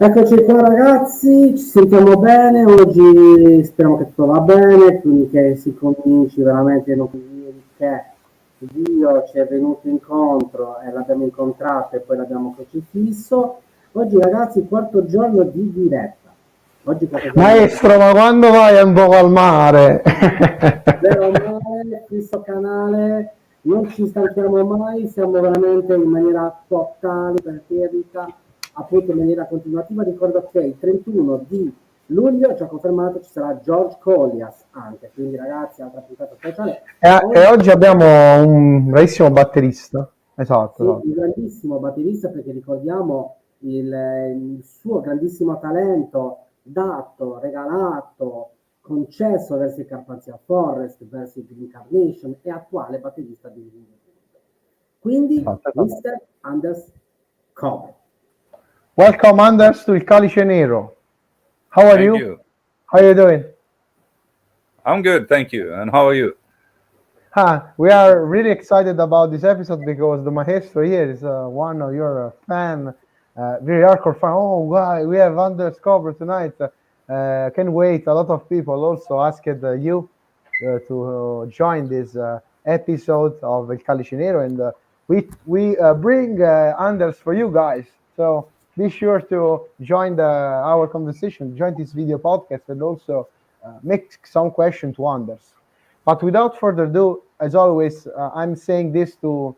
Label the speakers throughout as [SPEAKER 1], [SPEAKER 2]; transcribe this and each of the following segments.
[SPEAKER 1] Eccoci qua ragazzi, ci sentiamo bene, oggi speriamo che tutto va bene, quindi che si cominci veramente non dire che Dio ci è venuto incontro e l'abbiamo incontrato e poi l'abbiamo crocifisso. Oggi ragazzi, quarto giorno di diretta. Oggi quarto giorno di diretta.
[SPEAKER 2] Maestro, ma quando vai un po' al mare?
[SPEAKER 1] Vero male, questo canale non ci stanchiamo mai, siamo veramente in maniera totale, perfetta, appunto in maniera continuativa. Ricordo che il 31 di luglio, ci ha confermato, ci sarà George Colias anche, quindi ragazzi, altra puntata speciale.
[SPEAKER 2] E
[SPEAKER 1] Oggi
[SPEAKER 2] oggi abbiamo un bravissimo batterista. Esatto,
[SPEAKER 1] sì,
[SPEAKER 2] esatto.
[SPEAKER 1] un grandissimo batterista perché ricordiamo il suo grandissimo talento dato, regalato, concesso verso i Carpathian Forest, verso i Green Carnation e attuale batterista di Deviant Records. Quindi
[SPEAKER 2] Esatto, esatto.
[SPEAKER 1] Mr. Anders Kobro.
[SPEAKER 2] Welcome, Anders, to Il Calice Nero. How are
[SPEAKER 3] Thank
[SPEAKER 2] you?
[SPEAKER 3] you.
[SPEAKER 2] How are you doing?
[SPEAKER 3] I'm good, thank you. And how are you?
[SPEAKER 2] We are really excited about this episode because the Maestro here is one of your fan, very hardcore fan. Oh, wow, we have Anders Kobro tonight. Can't wait. A lot of people also asked you to join this episode of Il Calice Nero, and we bring Anders for you guys. So be sure to join our conversation, join this video podcast, and also make some questions to Anders. But without further ado, as always, I'm saying this to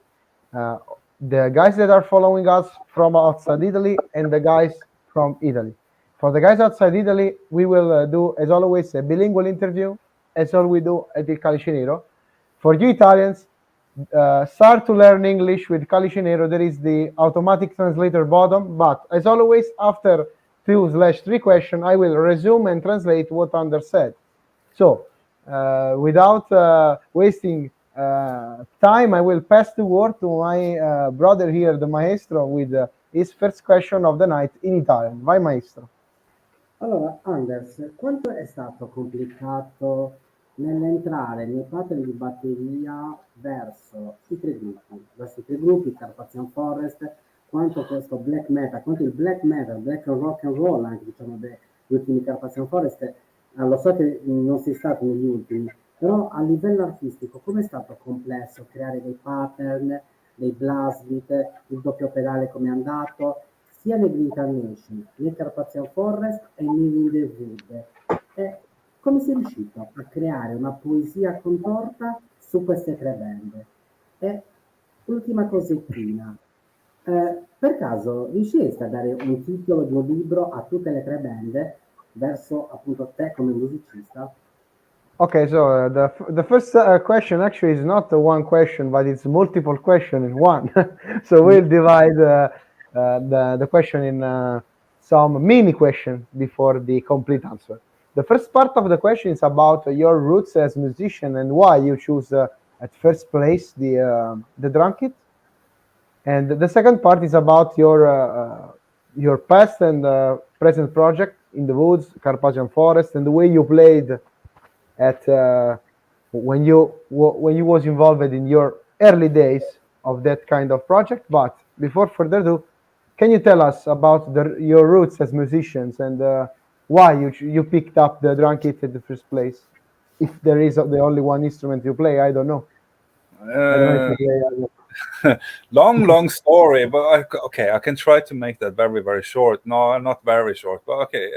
[SPEAKER 2] the guys that are following us from outside Italy and the guys from Italy. For the guys outside Italy, we will do, as always, a bilingual interview, as all we do at Il Calice Nero. For you Italians, start to learn English with Calice Nero. There is the automatic translator bottom, but as always, after 2/3 questions, I will resume and translate what Anders said. So, without wasting time, I will pass the word to my brother here, the Maestro, with his first question of the night in Italian. Vai, Maestro.
[SPEAKER 1] Allora, Anders, quanto è stato complicato nell'entrare nei pattern di batteria verso i tre gruppi, Carpathian Forest, quanto questo black metal, quanto il black metal, black rock and roll, anche diciamo gli ultimi Carpathian Forest, lo so che non sei stato negli ultimi, però a livello artistico come è stato complesso creare dei pattern, dei blast beat, il doppio pedale come è andato, sia nei Carnation, nei Carpathian Forest e nei In the Wood. E come sei riuscito a creare una poesia contorta su queste tre band? E ultima cosettina, per caso riusciresti a dare un titolo di un libro a tutte le tre band verso appunto te come musicista?
[SPEAKER 2] Okay, so the first question actually is not one question, but it's multiple question in one. So we'll divide the question in some mini question before the complete answer. The first part of the question is about your roots as musician and why you choose at first place the drum kit. And the second part is about your past and present project in the woods, Carpathian Forest, and the way you played at when you was involved in your early days of that kind of project. But before further ado, can you tell us about your roots as musicians and why you picked up the drum kit in the first place? If there is the only one instrument you play, I don't know. I don't know if you play. I don't know.
[SPEAKER 3] Long story, but okay, I can try to make that very, very short. No, not very short, but okay.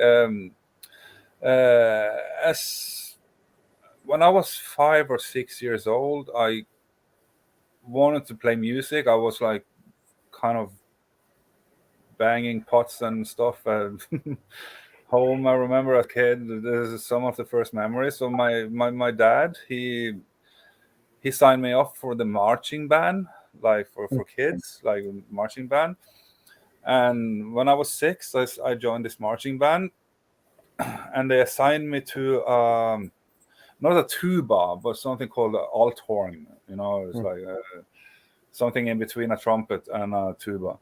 [SPEAKER 3] As when I was 5 or 6 years old, I wanted to play music. I was like kind of banging pots and stuff at home. I remember as a kid. This is some of the first memories. So my dad, he signed me up for the marching band, like for kids, like marching band. And when I was 6, I joined this marching band, and they assigned me to not a tuba, but something called an alt horn. You know, it's like something in between a trumpet and a tuba.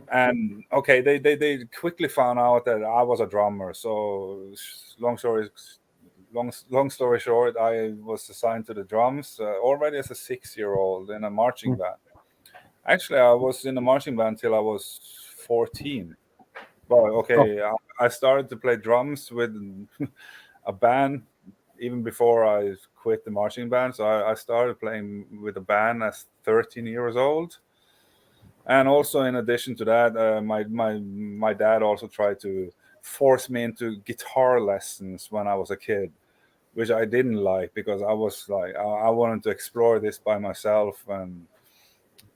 [SPEAKER 3] And okay, they quickly found out that I was a drummer. So long story short, I was assigned to the drums already as a 6-year-old in a marching band. Actually, I was in a marching band till I was 14. Well, okay, I started to play drums with a band even before I quit the marching band. So I started playing with a band as 13 years old. And also, in addition to that, my dad also tried to force me into guitar lessons when I was a kid, which I didn't like because I was like I wanted to explore this by myself, and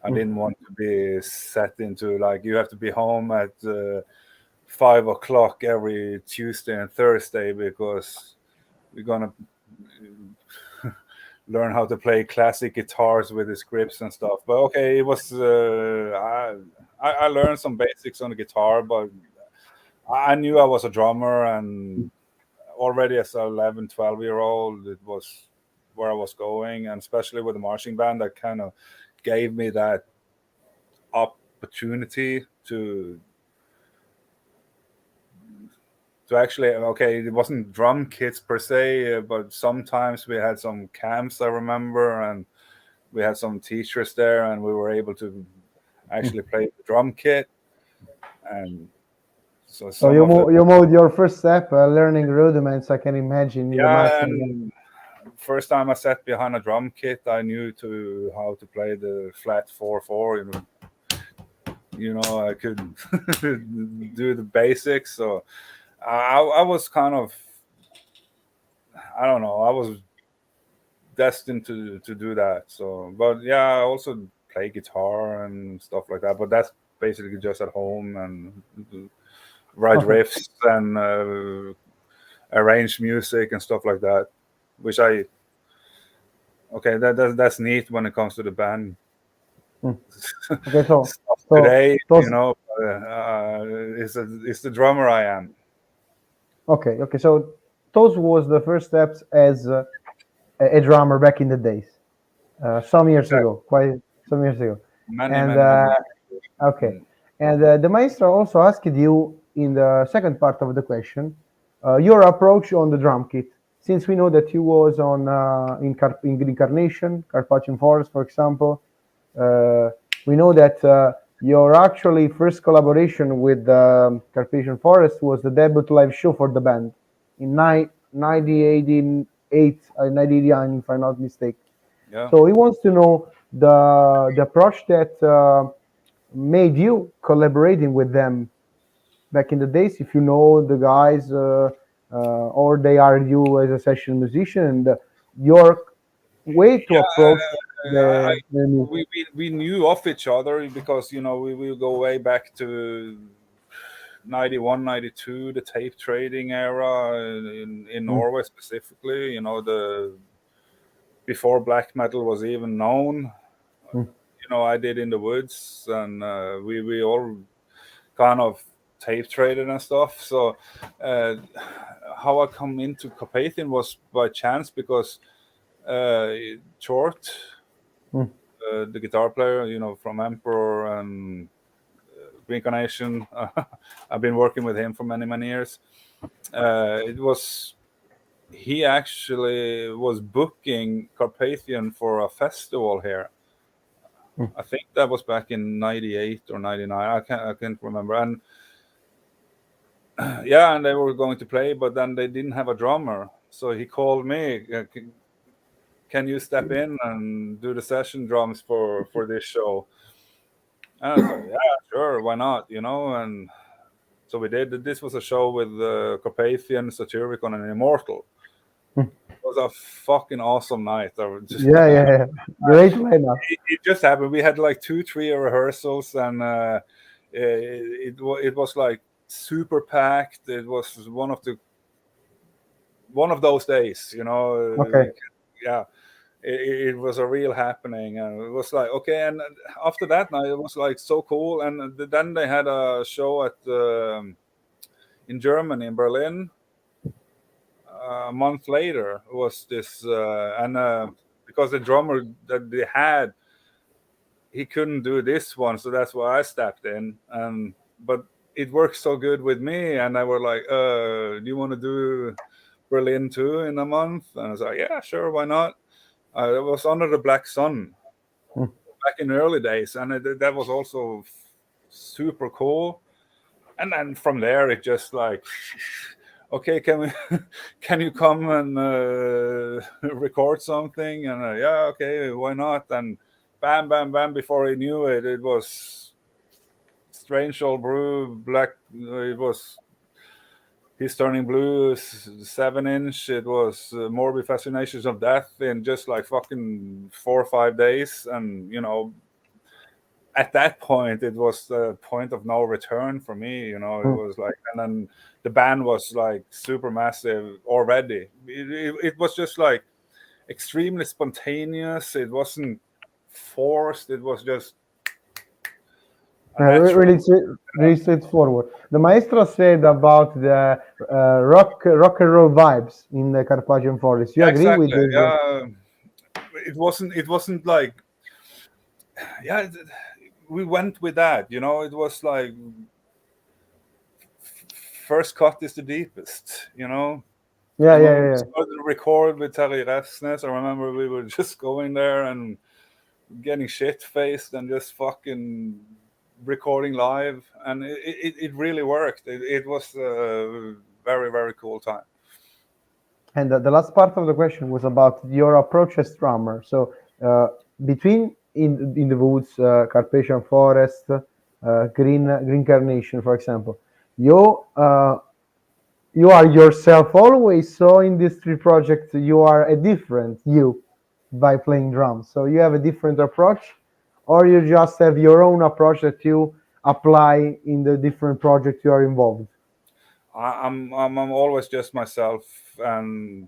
[SPEAKER 3] I didn't want to be set into like you have to be home at 5 o'clock every Tuesday and Thursday because we're gonna learn how to play classic guitars with the scripts and stuff. But okay, it was I learned some basics on the guitar, but I knew I was a drummer, and already as an 11, 12-year old, it was where I was going, and especially with the marching band, that kind of gave me that opportunity to actually, okay, it wasn't drum kits per se, but sometimes we had some camps, I remember, and we had some teachers there, and we were able to actually play the drum kit. And so
[SPEAKER 2] So
[SPEAKER 3] some of the
[SPEAKER 2] you moved your first step, learning rudiments. I can imagine in the
[SPEAKER 3] yeah,
[SPEAKER 2] marching band.
[SPEAKER 3] and first time I sat behind a drum kit, I knew how to play the flat 4/4. I could do the basics. So I was kind of, I don't know, I was destined to do that. So, but yeah, I also play guitar and stuff like that. But that's basically just at home and write riffs and arrange music and stuff like that, which that's neat when it comes to the band
[SPEAKER 2] Okay, so
[SPEAKER 3] stuff
[SPEAKER 2] so
[SPEAKER 3] today.
[SPEAKER 2] those
[SPEAKER 3] It's the drummer I am.
[SPEAKER 2] okay. So those was the first steps as a drummer back in the days, some years ago, quite some years ago.
[SPEAKER 3] Many,
[SPEAKER 2] And
[SPEAKER 3] many, many.
[SPEAKER 2] okay,
[SPEAKER 3] Mm.
[SPEAKER 2] and the maestro also asked you in the second part of the question your approach on the drum kit. Since we know that you was on in Carnation, Carpathian Forest, for example, we know that your actually first collaboration with Carpathian Forest was the debut live show for the band in 1988, 1989, if I'm not mistaken.
[SPEAKER 3] Yeah.
[SPEAKER 2] So he wants to know the approach that made you collaborating with them back in the days. If you know the guys, or they are you as a session musician, and your way to approach
[SPEAKER 3] I,
[SPEAKER 2] the music.
[SPEAKER 3] we knew of each other because we will go way back to 91, 92, the tape trading era in Norway specifically. The before black metal was even known. I did In the Woods, and we all kind of tape traded and stuff. So how I come into Carpathian was by chance because Chort, the guitar player, from Emperor and Carnation, I've been working with him for many, many years. He actually was booking Carpathian for a festival here. I think that was back in 98 or 99. I can't remember. And yeah, and they were going to play, but then they didn't have a drummer. So he called me, can you step in and do the session drums for this show? And I was like, yeah, sure, why not? And so we did. This was a show with Carpathian, Satyricon, and Immortal. It was a fucking awesome night.
[SPEAKER 2] Yeah. Great lineup.
[SPEAKER 3] It just happened. We had like 2-3 rehearsals, and it was like super packed. It was one of those days,
[SPEAKER 2] Okay.
[SPEAKER 3] Yeah, it was a real happening, and it was like okay. And after that night, it was like so cool. And then they had a show at in Germany, in Berlin. A month later was this, and because the drummer that they had, he couldn't do this one, so that's why I stepped in. But it worked so good with me, and I were like, do you want to do Berlin too in a month? And I was like, yeah, sure, why not? It was Under the Black Sun back in the early days, and that was also super cool. and then from there it just like, okay, can you come and record something? And yeah, okay, why not? And bam, bam, bam. Before he knew it, it was Strange Old Brew, Black. It was He's Turning Blue, 7-inch. It was Morbid Fascinations of Death in just like fucking 4 or 5 days, and at that point it was the point of no return for me. It was like, and then the band was like super massive already. It was just like extremely spontaneous. It wasn't forced. It was just
[SPEAKER 2] really straightforward. The Maestro said about the rock and roll vibes in the Carpathian Forest. You agree with this?
[SPEAKER 3] Yeah, it wasn't like, yeah, we went with that. It was like first cut is the deepest.
[SPEAKER 2] Yeah.
[SPEAKER 3] We started to record with Terry Refsnes. I remember we were just going there and getting shit faced and just fucking recording live, and it really worked. It was a very, very cool time.
[SPEAKER 2] And the last part of the question was about your approach as drummer. So between in the Woods, Carpathian Forest, Green Carnation, for example, you are yourself always. So in these 3 projects, you are a different you by playing drums. So you have a different approach, or you just have your own approach that you apply in the different projects you are involved.
[SPEAKER 3] I'm always just myself, and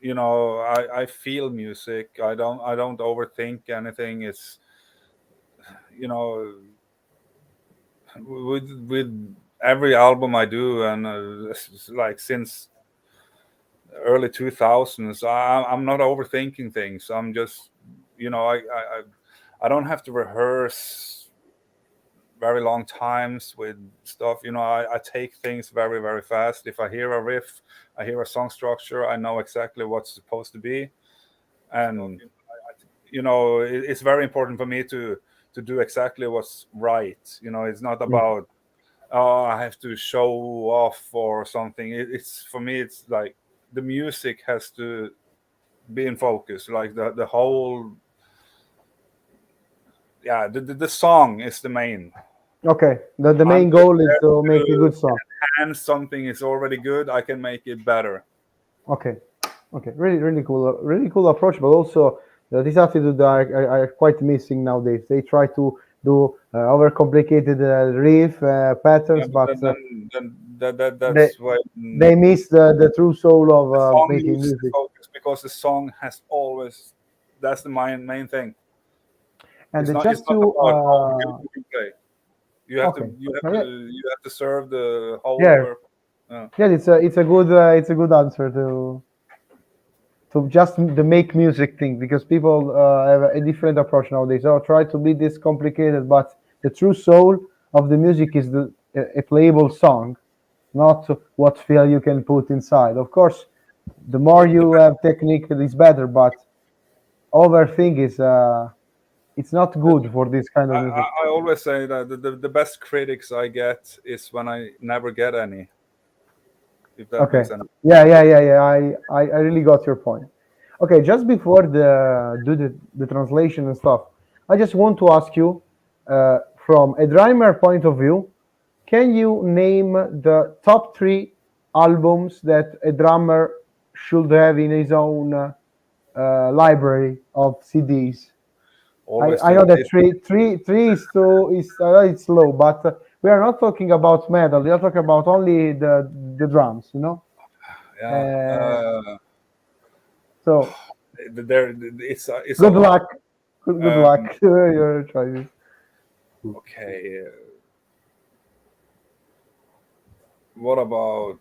[SPEAKER 3] I feel music. I don't overthink anything. It's with every album I do, and like since early 2000s, I'm not overthinking things. I'm just I don't have to rehearse very long times with stuff. I take things very, very fast. If I hear a riff, I hear a song structure, I know exactly what's supposed to be. And it's very important for me to do exactly what's right. It's not about I have to show off or something. It's for me, it's like the music has to be in focus. Like the whole, yeah, the song is the main.
[SPEAKER 2] Okay, the main goal is to make a good song.
[SPEAKER 3] And something is already good, I can make it better.
[SPEAKER 2] Okay, really cool approach, but also this attitude are quite missing nowadays. They try to do overcomplicated riff patterns, but
[SPEAKER 3] that's why
[SPEAKER 2] they miss the true soul of making music.
[SPEAKER 3] Focus, because the song has always, that's the main thing.
[SPEAKER 2] And
[SPEAKER 3] it's
[SPEAKER 2] just
[SPEAKER 3] not
[SPEAKER 2] to
[SPEAKER 3] about how good you play. You have to serve the whole purpose.
[SPEAKER 2] Yeah, it's a good answer to just the make music thing, because people have a different approach nowadays. They try to be this complicated, but the true soul of the music is a playable song, not what feel you can put inside. Of course, the more you have technique, is better, but overthink is it's not good for this kind of music.
[SPEAKER 3] I always say that the best critics I get is when I never get any. If that makes sense.
[SPEAKER 2] Yeah. I really got your point. Okay, just before the translation and stuff, I just want to ask you, from a drummer point of view, can you name the top 3 albums that a drummer should have in his own library of CDs? I know that three is it's low, but we are not talking about metal. We are talking about only the drums,
[SPEAKER 3] Yeah.
[SPEAKER 2] So
[SPEAKER 3] it's
[SPEAKER 2] good luck. Good luck. You're trying.
[SPEAKER 3] Okay. What about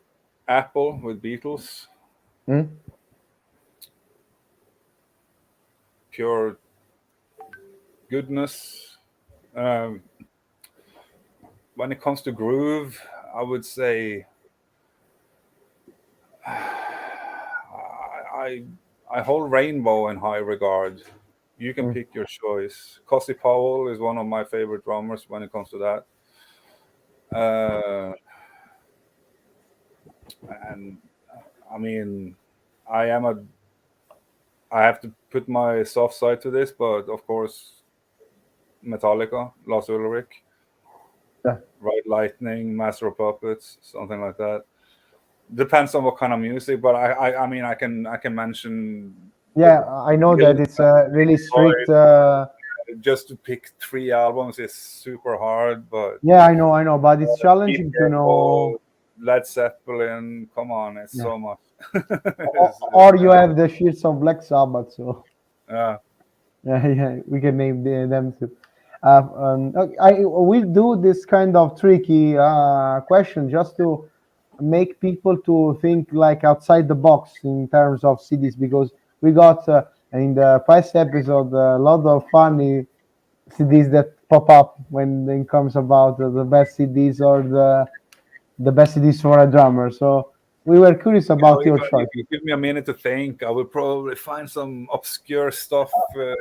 [SPEAKER 3] Apple with Beatles? Pure goodness. When it comes to groove, I would say I hold Rainbow in high regard. You can pick your choice. Cosy Powell is one of my favorite drummers when it comes to that. and I mean, I am a. I have to put my soft side to this, but of course, Metallica, Lars Ulrich,
[SPEAKER 2] Yeah.
[SPEAKER 3] Right Lightning, Master of Puppets, something like that. Depends on what kind of music, but I mean, I can mention
[SPEAKER 2] Yeah, I know that it's really strict.
[SPEAKER 3] just to pick 3 albums is super hard, but
[SPEAKER 2] Yeah, I know, but it's
[SPEAKER 3] Deep
[SPEAKER 2] challenging to know.
[SPEAKER 3] Purple, Led Zeppelin, come on, it's
[SPEAKER 2] Yeah.
[SPEAKER 3] so much.
[SPEAKER 2] Or you have the sheets of Black Sabbath, so
[SPEAKER 3] Yeah.
[SPEAKER 2] yeah, we can name them too. I will do this kind of tricky question just to make people to think like outside the box in terms of CDs, because we got in the past episode a lot of funny CDs that pop up when it comes about the best CDs or the best CDs for a drummer. So we were curious about your
[SPEAKER 3] If
[SPEAKER 2] choice.
[SPEAKER 3] you give me a minute to think, I will probably find some obscure stuff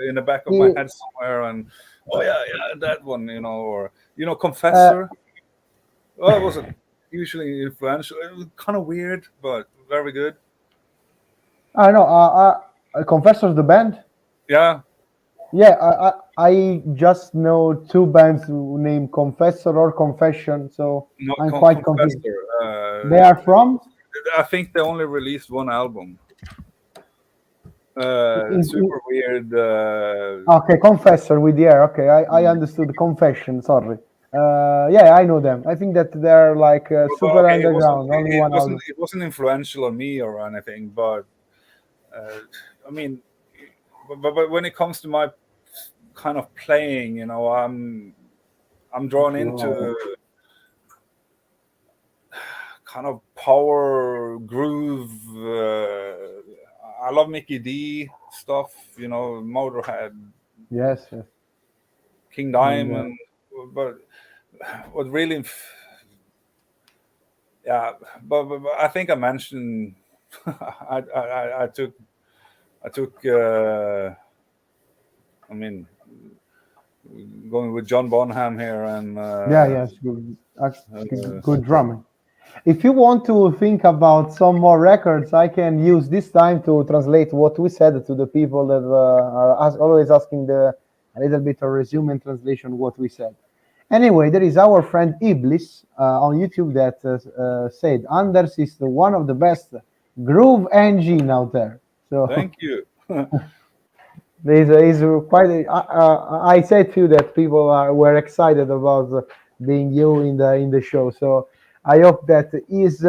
[SPEAKER 3] in the back of my
[SPEAKER 2] Yeah.
[SPEAKER 3] head somewhere, and oh yeah, that one, or Confessor. Well, it wasn't usually influential. It was kind of weird, but very good.
[SPEAKER 2] I know. Confessor's the band.
[SPEAKER 3] Yeah,
[SPEAKER 2] Yeah, I just know two bands named Confessor or Confession, so
[SPEAKER 3] no,
[SPEAKER 2] I'm quite confused.
[SPEAKER 3] Confessor.
[SPEAKER 2] They are from?
[SPEAKER 3] I think they only released one album.
[SPEAKER 2] In-
[SPEAKER 3] Super weird.
[SPEAKER 2] okay, Confessor with the air. Okay, I understood. Confession. Sorry. Yeah, I know them. I think that they're like super
[SPEAKER 3] Okay,
[SPEAKER 2] underground. Only one album.
[SPEAKER 3] it wasn't influential on me or anything, but I mean, but when it comes to my kind of playing, I'm drawn into kind of power groove. I love Mickey D stuff, Motorhead,
[SPEAKER 2] Yes, yes.
[SPEAKER 3] King
[SPEAKER 2] And,
[SPEAKER 3] Diamond, but what really, yeah, but I think I mentioned I took I mean going with John Bonham here and
[SPEAKER 2] yes, good drumming. If you want to think about some more records, I can use this time to translate what we said to the people that are always asking a little bit of resume and translation what we said. Anyway, there is our friend Iblis on YouTube that said Anders is one of the best groove engine out there. So
[SPEAKER 3] thank you.
[SPEAKER 2] is quite. I said to you that people were excited about being you in the show. So I hope that his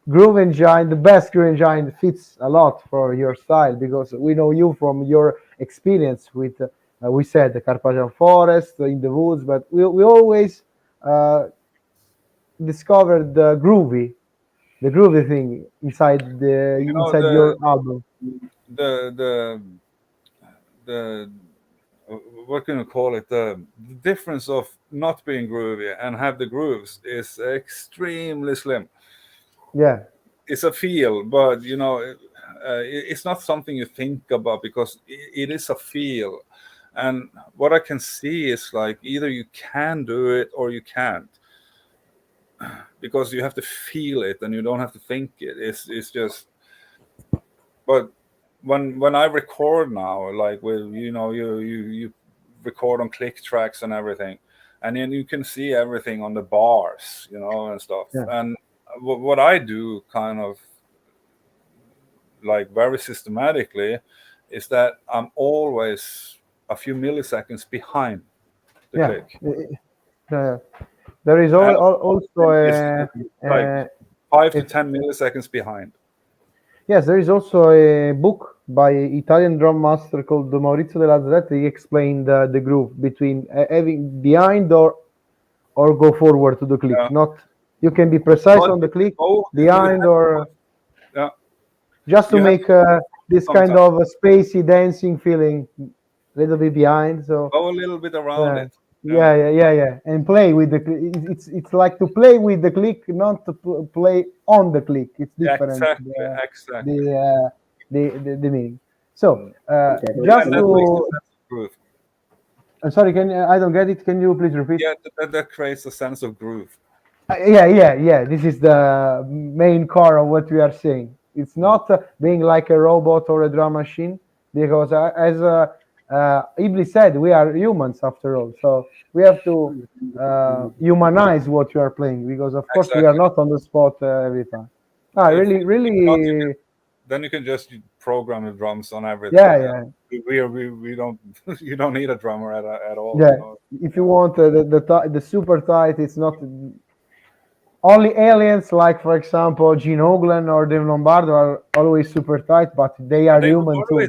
[SPEAKER 2] groove engine, the best groove engine, fits a lot for your style, because we know you from your experience with. We said the Carpathian forest in the woods, but we always discovered the groovy thing inside inside your album.
[SPEAKER 3] The the what can you call it? The difference of not being groovy and have the grooves is extremely slim.
[SPEAKER 2] Yeah.
[SPEAKER 3] It's a feel, but it's not something you think about because it is a feel. And what I can see is like either you can do it or you can't, because you have to feel it and you don't have to think it. It's just. But when I record now, like with you record on click tracks and everything, and then you can see everything on the bars, and stuff.
[SPEAKER 2] Yeah.
[SPEAKER 3] And what I do kind of like very systematically is that I'm always a few milliseconds behind the click.
[SPEAKER 2] There is
[SPEAKER 3] And
[SPEAKER 2] also
[SPEAKER 3] it's like 5 to 10 milliseconds behind.
[SPEAKER 2] yes, there is also a book by Italian drum master called Maurizio della Zeta. He explained the groove between having behind or go forward to the click.
[SPEAKER 3] Yeah.
[SPEAKER 2] Not you can be precise on the click, behind or just to make this kind of a spacey dancing feeling, a little bit behind. So
[SPEAKER 3] go a little bit around it.
[SPEAKER 2] Yeah, and play with the click. It's like to play with the click, not to play on the click. It's different.
[SPEAKER 3] Exactly.
[SPEAKER 2] The meaning. So just to. I'm sorry. I don't get it. Can you please repeat?
[SPEAKER 3] Yeah, that creates a sense of groove.
[SPEAKER 2] Yeah. This is the main core of what we are saying. It's not being like a robot or a drum machine, because as Iblis said, we are humans after all. So we have to humanize what you are playing, because of course we are
[SPEAKER 3] Exactly.
[SPEAKER 2] not on the spot every time.
[SPEAKER 3] If not,
[SPEAKER 2] Really.
[SPEAKER 3] then you can just program the drums on everything.
[SPEAKER 2] Yeah.
[SPEAKER 3] We don't you don't need a drummer at all.
[SPEAKER 2] Yeah. If you want the super tight, it's not. Only aliens, like for example Gene Hoglan or Dave Lombardo, are always super tight, but they are human too.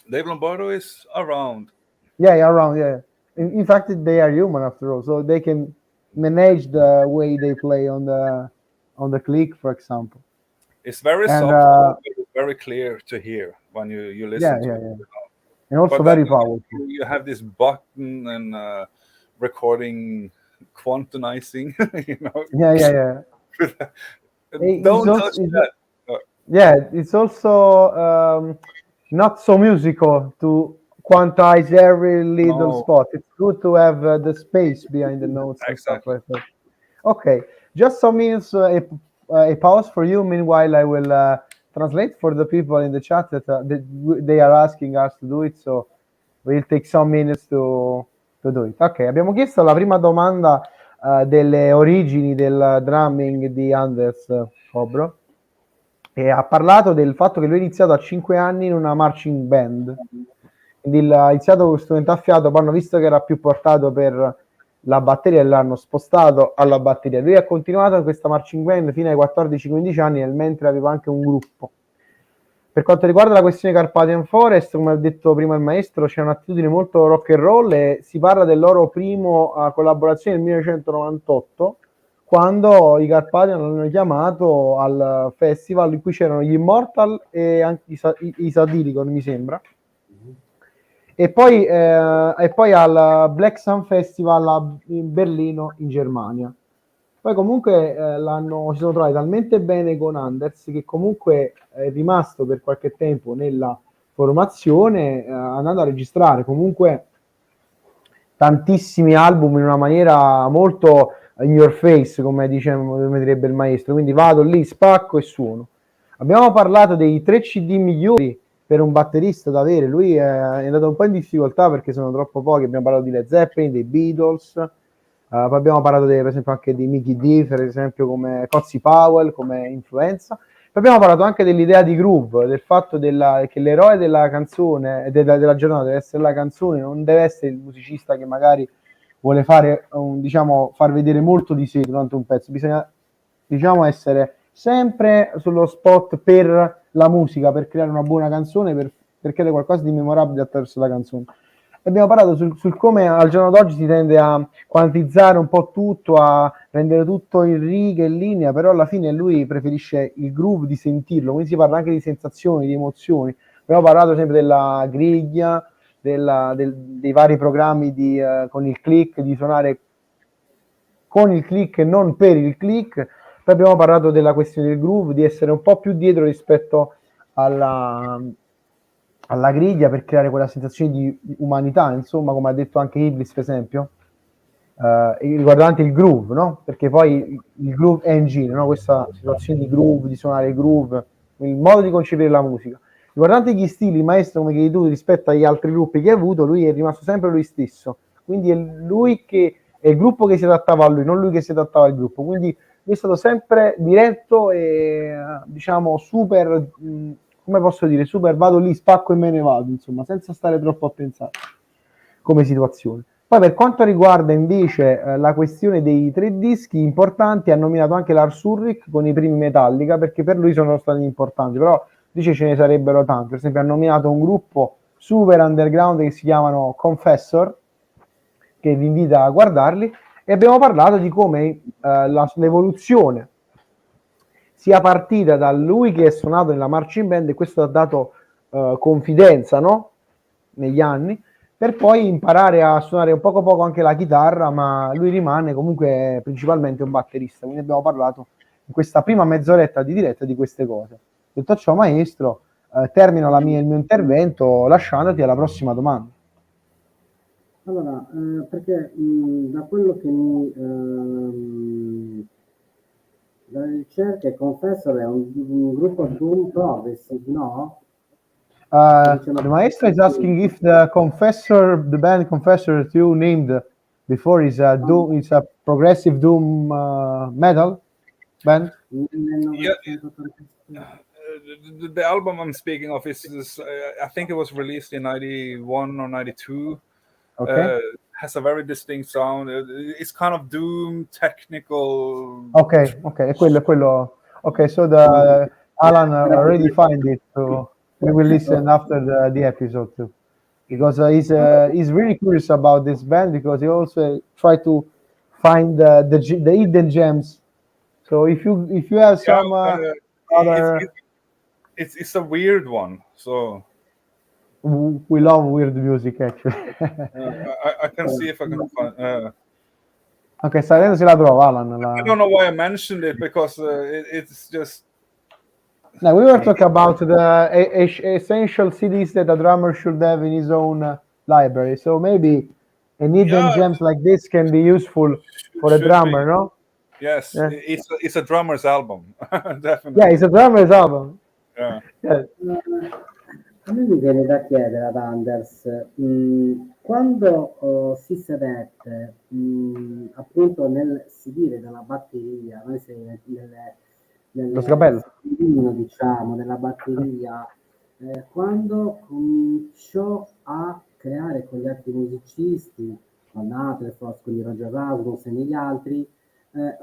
[SPEAKER 3] Dave Lombardo is around.
[SPEAKER 2] Yeah, around. Yeah. In fact, they are human after all, so they can manage the way they play on the click, for example.
[SPEAKER 3] It's very
[SPEAKER 2] And
[SPEAKER 3] soft, very clear to hear when you listen to it.
[SPEAKER 2] And also
[SPEAKER 3] But
[SPEAKER 2] very
[SPEAKER 3] then
[SPEAKER 2] powerful.
[SPEAKER 3] you have this button and recording quantizing, you know.
[SPEAKER 2] Yeah.
[SPEAKER 3] Don't touch that.
[SPEAKER 2] Yeah, it's also not so musical to quantize every little spot. It's good to have the space behind the notes and stuff like that. Okay, just some minutes, a pause for you. Meanwhile, I will translate for the people in the chat that they are asking us to do it, so we'll take some minutes to do it. Ok, abbiamo chiesto la prima domanda delle origini del drumming di Anders Kobro, e ha parlato del fatto che lui ha iniziato a 5 anni in una marching band, quindi ha iniziato con strumento a fiato, poi hanno visto che era più portato per la batteria e l'hanno spostato alla batteria. Lui ha continuato in questa marching band fino ai 14-15 anni, nel mentre aveva anche un gruppo. Per quanto riguarda la questione Carpathian Forest, come ha detto prima il maestro, c'è un'attitudine molto rock and roll e si parla del loro primo collaborazione nel 1998, quando i Carpathian hanno chiamato al festival in cui c'erano gli Immortal e anche i Satyricon, mi sembra. E poi al Black Sun Festival a Berlino, in Germania. Poi comunque si sono trovati talmente bene con Anders che comunque è rimasto per qualche tempo nella formazione, andando a registrare comunque tantissimi album in una maniera molto in your face, come direbbe il maestro. Quindi vado lì, spacco e suono. Abbiamo parlato dei 3 CD migliori per un batterista da avere. Lui è andato un po' in difficoltà perché sono troppo pochi. Abbiamo parlato di Led Zeppelin, dei Beatles, poi abbiamo parlato per esempio anche di Mickey D, per esempio come Cozy Powell, come influenza. Poi abbiamo parlato anche dell'idea di groove, del fatto che l'eroe della canzone, della giornata deve essere la canzone, non deve essere il musicista che magari vuole fare far vedere molto di sé durante un pezzo. Bisogna essere sempre sullo spot per la musica, per creare una buona canzone, per creare qualcosa di memorabile attraverso la canzone. Abbiamo parlato sul come al giorno d'oggi si tende a quantizzare un po' tutto, a rendere tutto in righe, in linea, però alla fine lui preferisce il groove, di sentirlo, quindi si parla anche di sensazioni, di emozioni. Abbiamo parlato sempre della griglia, dei vari programmi con il click, di suonare con il click e non per il click. Poi abbiamo parlato della questione del groove, di essere un po' più dietro rispetto alla griglia, per creare quella sensazione di umanità, insomma, come ha detto anche Iblis, per esempio, riguardante il groove, no? Perché poi il groove engine, no? Questa situazione di groove, di suonare il groove, il modo di concepire la musica. Riguardante gli stili, il maestro, come chiedi tu, rispetto agli altri gruppi che ha avuto, lui è rimasto sempre lui stesso. Quindi è il gruppo che si adattava a lui, non lui che si adattava al gruppo. Quindi lui è stato sempre diretto e, super, come posso dire, super, vado lì, spacco e me ne vado, insomma, senza stare troppo a pensare come situazione. Poi per quanto riguarda invece la questione dei 3 dischi importanti, ha nominato anche Lars Ulrich con i primi Metallica, perché per lui sono stati importanti, però dice ce ne sarebbero tanti. Per esempio ha nominato un gruppo super underground che si chiamano Confessor, che vi invita a guardarli, e abbiamo parlato di come l'evoluzione sia partita da lui che è suonato nella marching band, e questo ha dato confidenza, no? Negli anni, per poi imparare a suonare un poco anche la chitarra, ma lui rimane comunque principalmente un batterista. Quindi abbiamo parlato in questa prima mezz'oretta di diretta di queste cose. Detto ciò, maestro, termino il mio intervento lasciandoti alla prossima domanda.
[SPEAKER 1] Allora, perché da quello che mi dalle ricerche, Confessor è un gruppo doom progressive, no?
[SPEAKER 2] The Maestro is asking if the band Confessor that you named before is a doom, is a progressive doom metal band.
[SPEAKER 3] Yeah, the album I'm speaking of is I think it was released in 91 or 92.
[SPEAKER 2] Okay.
[SPEAKER 3] Has a very distinct sound. It's kind of doom technical.
[SPEAKER 2] Okay, è quello. Okay, so the Alan already find it, so we will listen after the episode too, because he's really curious about this band because he also try to find the hidden gems. So if you have
[SPEAKER 3] Yeah,
[SPEAKER 2] some
[SPEAKER 3] it's,
[SPEAKER 2] other,
[SPEAKER 3] it's a weird one. So
[SPEAKER 2] we love weird music actually.
[SPEAKER 3] I can see if I can find.
[SPEAKER 2] Ok, sta vedendo se la trova Alan.
[SPEAKER 3] I don't know why I mentioned it because it's just.
[SPEAKER 2] No, we were talking about the essential CDs that a drummer should have in his own library. So maybe an hidden gems like this can be useful for a
[SPEAKER 3] Should
[SPEAKER 2] drummer,
[SPEAKER 3] be.
[SPEAKER 2] no?
[SPEAKER 3] Yes,
[SPEAKER 2] Yeah.
[SPEAKER 3] it's a drummer's album, definitely.
[SPEAKER 2] Yeah, it's a drummer's album.
[SPEAKER 3] Yeah.
[SPEAKER 2] Yeah.
[SPEAKER 1] A me mi viene da chiedere ad Anders, quando si sedette appunto nel sibile della batteria, noi
[SPEAKER 2] Lo
[SPEAKER 1] nel
[SPEAKER 2] sgabello.
[SPEAKER 1] sedilino, diciamo, della batteria, quando cominciò a creare con gli altri musicisti, con Aperti, con i Roger Rasmussen e gli altri,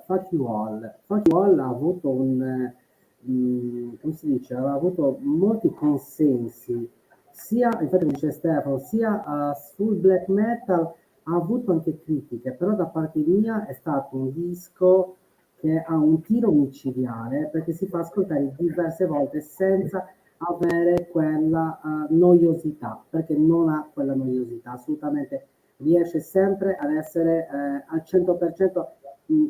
[SPEAKER 1] Fuck You All. Fuck You All ha avuto come si dice, aveva avuto molti consensi, sia, infatti come dice Stefano, sia sul black metal ha avuto anche critiche, però da parte mia è stato un disco che ha un tiro micidiale perché si fa ascoltare diverse volte senza avere quella noiosità, perché non ha quella noiosità, assolutamente riesce sempre ad essere al 100%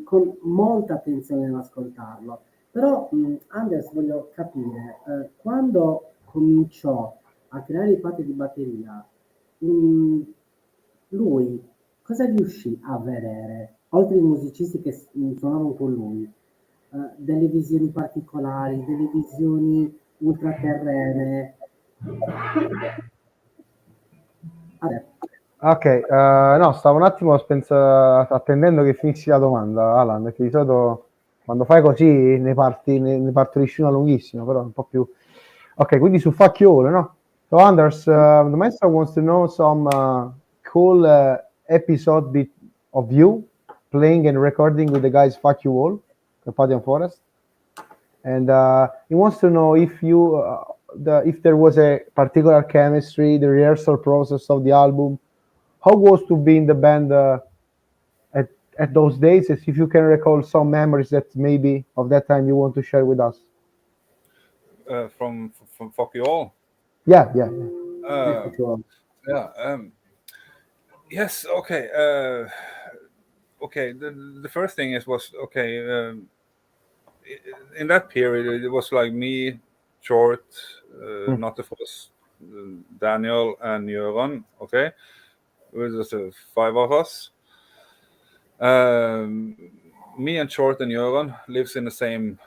[SPEAKER 1] con molta attenzione nell'ascoltarlo. Però Anders voglio capire, quando cominciò a creare i patti di batteria, lui cosa riuscì a vedere, oltre ai musicisti che suonavano con lui? Delle visioni particolari, delle visioni ultraterrene. Adesso,
[SPEAKER 2] Ok, no, stavo un attimo attendendo che finissi la domanda, Alan, perché di solito quando fai così ne partorisci una lunghissima, però un po' più. Ok, quindi su Facchiolo, no? So Anders, the maestro wants to know some cool episode of you playing and recording with the guys Fuck You All, Carpathian Forest, and he wants to know if if there was a particular chemistry, the rehearsal process of the album. How was to be in the band at those days? If you can recall some memories that maybe of that time you want to share with us.
[SPEAKER 3] From Fuck You All.
[SPEAKER 2] Yeah.
[SPEAKER 3] Yeah. Yes. Okay. Okay. The first thing was okay. In that period, it was like me, Short, not the first, Daniel, and Göran. Okay, it was just 5 of us. Me and Short and Göran lives in the same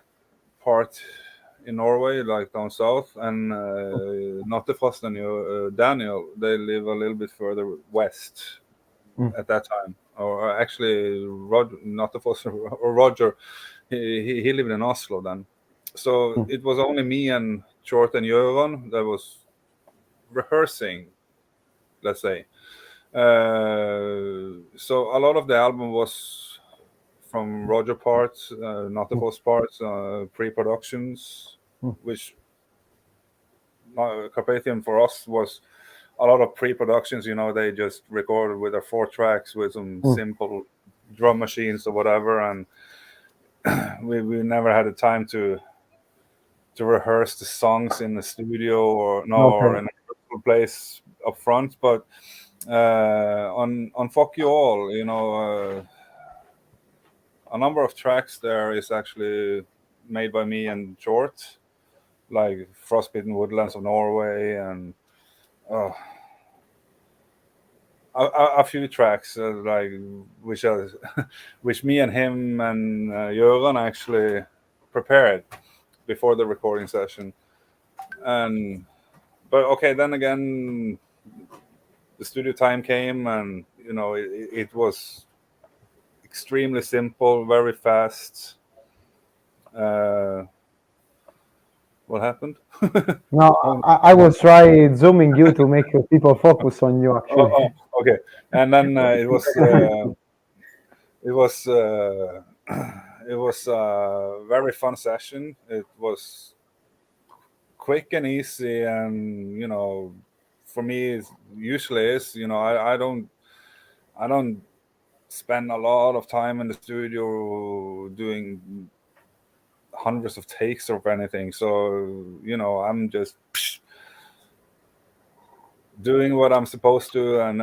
[SPEAKER 3] part in Norway, like down south, and not the first and Daniel. They live a little bit further west at that time. Or actually, not the first or Roger. He lived in Oslo then. So it was only me and Short and Göran that was rehearsing, let's say. So a lot of the album was from Roger parts, not the first parts, pre-productions, which Carpathian for us was a lot of pre-productions. You know, they just recorded with their 4 tracks with some simple drum machines or whatever, and we never had the time to rehearse the songs in the studio or in a place up front. But on Fuck You All, you know, a number of tracks there is actually made by me and Short, like Frostbitten Woodlands of Norway and a few tracks like which me and him and Göran actually prepared before the recording session. But okay, then again, the studio time came, and it was extremely simple, very fast. What happened?
[SPEAKER 2] No, I was trying zooming you to make people focus on you, actually.
[SPEAKER 3] Okay. And then it was a very fun session. It was quick and easy, and for me, it usually is. I don't spend a lot of time in the studio doing hundreds of takes or anything. So I'm just doing what I'm supposed to, and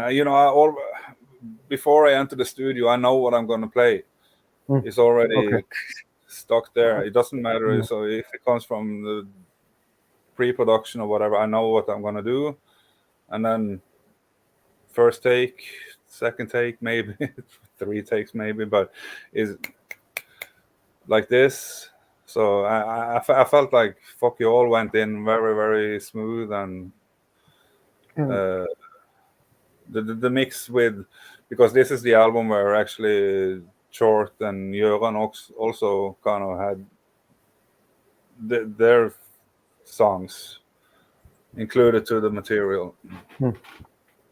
[SPEAKER 3] before I enter the studio, I know what I'm going to play. It's already stuck there. It doesn't matter. So if it comes from the pre-production or whatever, I know what I'm going to do. And then first take, second take, maybe 3 takes, maybe, but is like this. So I felt like Fuck You All went in very, very smooth, and the mix with, because this is the album where actually Chort and Göran also kind of had their songs included to the material.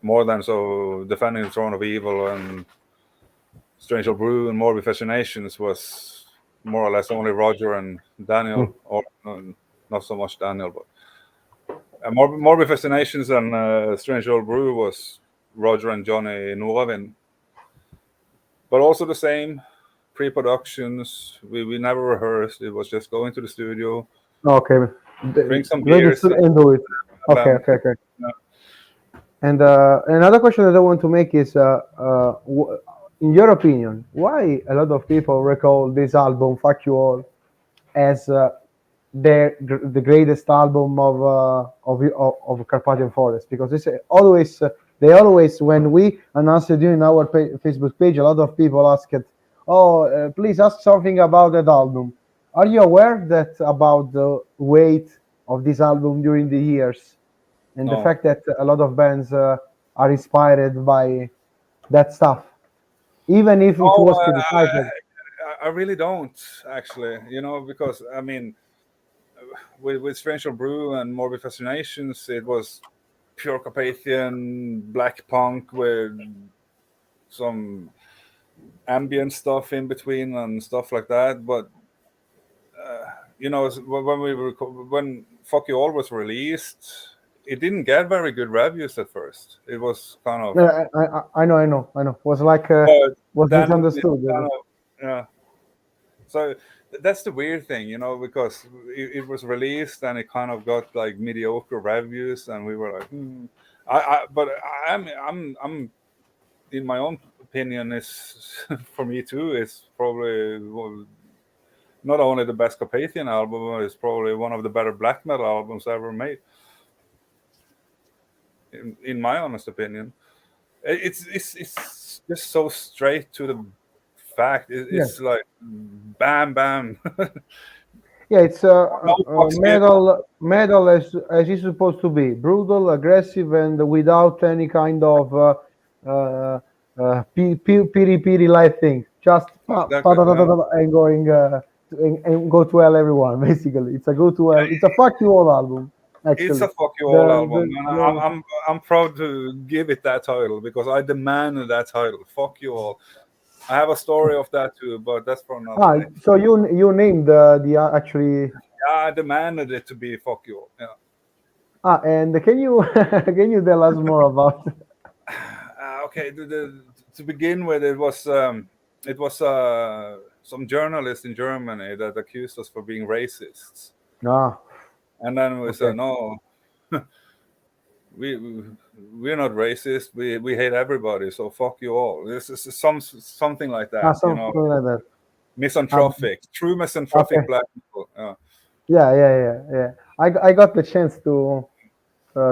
[SPEAKER 3] More than so Defending the Throne of Evil and Strange Old Brew and Morbid Fascinations was more or less only Roger and Daniel, or not so much Daniel, but Morbid Fascinations and Strange Old Brew was Roger and Johnny Noravin. But also the same pre-productions. We never rehearsed. It was just go into the studio.
[SPEAKER 2] Okay.
[SPEAKER 3] Drink some beers
[SPEAKER 2] and do it. Okay.
[SPEAKER 3] Yeah.
[SPEAKER 2] And another question that I want to make is, in your opinion, why a lot of people recall this album, Fuck You All, as the greatest album of Carpathian Forest? Because it's always they always, when we announced it during our Facebook page, a lot of people asked, please ask something about that album. Are you aware that about the weight of this album during the years, and the fact that a lot of bands are inspired by that stuff, even if it was criticized?
[SPEAKER 3] I really don't, actually, because I mean, with Strange Old Brew and Morbid Fascinations, it was pure Carpathian black punk with some ambient stuff in between and stuff like that. But when Fuck You All was released, it didn't get very good reviews at first. It was kind of
[SPEAKER 2] I know. Was like was misunderstood.
[SPEAKER 3] Yeah. So that's the weird thing, because it was released and it kind of got like mediocre reviews, and we were like, but I'm in my own opinion, is for me too, it's probably not only the best Carpathian album, it's probably one of the better black metal albums ever made. In my honest opinion, it's just so straight to the fact. It's like bam, bam.
[SPEAKER 2] Yeah, it's metal as it's supposed to be, brutal, aggressive, and without any kind of piri light thing. Just
[SPEAKER 3] Exactly,
[SPEAKER 2] and going and go to hell, everyone. Basically, it's a go to hell. It's a Fuck You All album. Actually,
[SPEAKER 3] it's a Fuck You All album, and I'm proud to give it that title, because I demanded that title, Fuck You All. I have a story of that too, but that's for another day.
[SPEAKER 2] So you named the actually.
[SPEAKER 3] Yeah, I demanded it to be Fuck You All. Yeah.
[SPEAKER 2] And can you tell us more about?
[SPEAKER 3] Okay, to begin with, it was some journalist in Germany that accused us for being racists. And then we said, no, we're not racist. We hate everybody. So fuck you all. This is something like that.
[SPEAKER 2] Something like that.
[SPEAKER 3] Misanthropic, true misanthropic black people.
[SPEAKER 2] Yeah. I got the chance to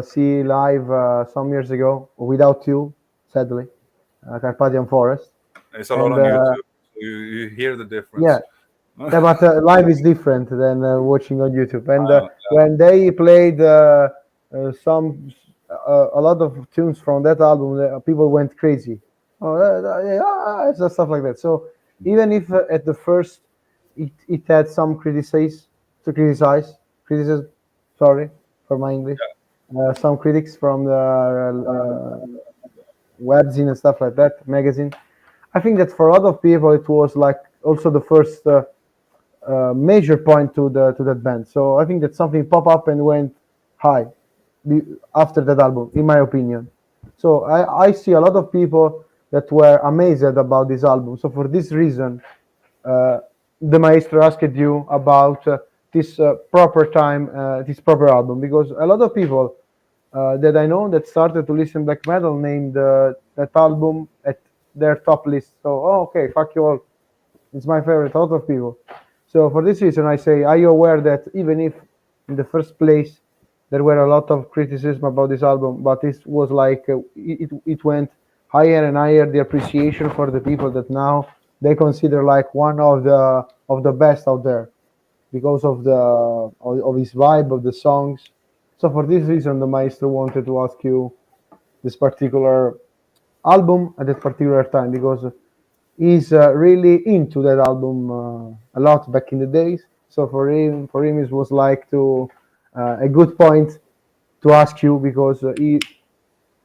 [SPEAKER 2] see live some years ago, without you, sadly, Carpathian Forest.
[SPEAKER 3] It's a lot on YouTube. So you hear the difference.
[SPEAKER 2] Yeah. Yeah, but live is different than watching on YouTube. And
[SPEAKER 3] Yeah.
[SPEAKER 2] when they played some a lot of tunes from that album, people went crazy. Oh, it's just stuff like that. So even if at the first it had some criticism. Sorry for my English. Some critics from the webzine and stuff like that, magazine. I think that for a lot of people it was like also the first major point to that band. So I think that something pop up and went high after that album, in my opinion. So I see a lot of people that were amazed about this album. So for this reason, the Maestro asked you about this this proper album, because a lot of people that I know that started to listen black metal named that album at their top list. So, oh, okay, fuck you all. It's my favorite, a lot of people. So for this reason, I say, are you aware that even if in the first place there were a lot of criticism about this album, but this was like it went higher and higher, the appreciation for the people that now they consider like one of the best out there because of of his vibe of the songs. So for this reason, the Maestro wanted to ask you this particular album at that particular time, because he's really into that album a lot back in the days. So for him it was like a good point to ask you, because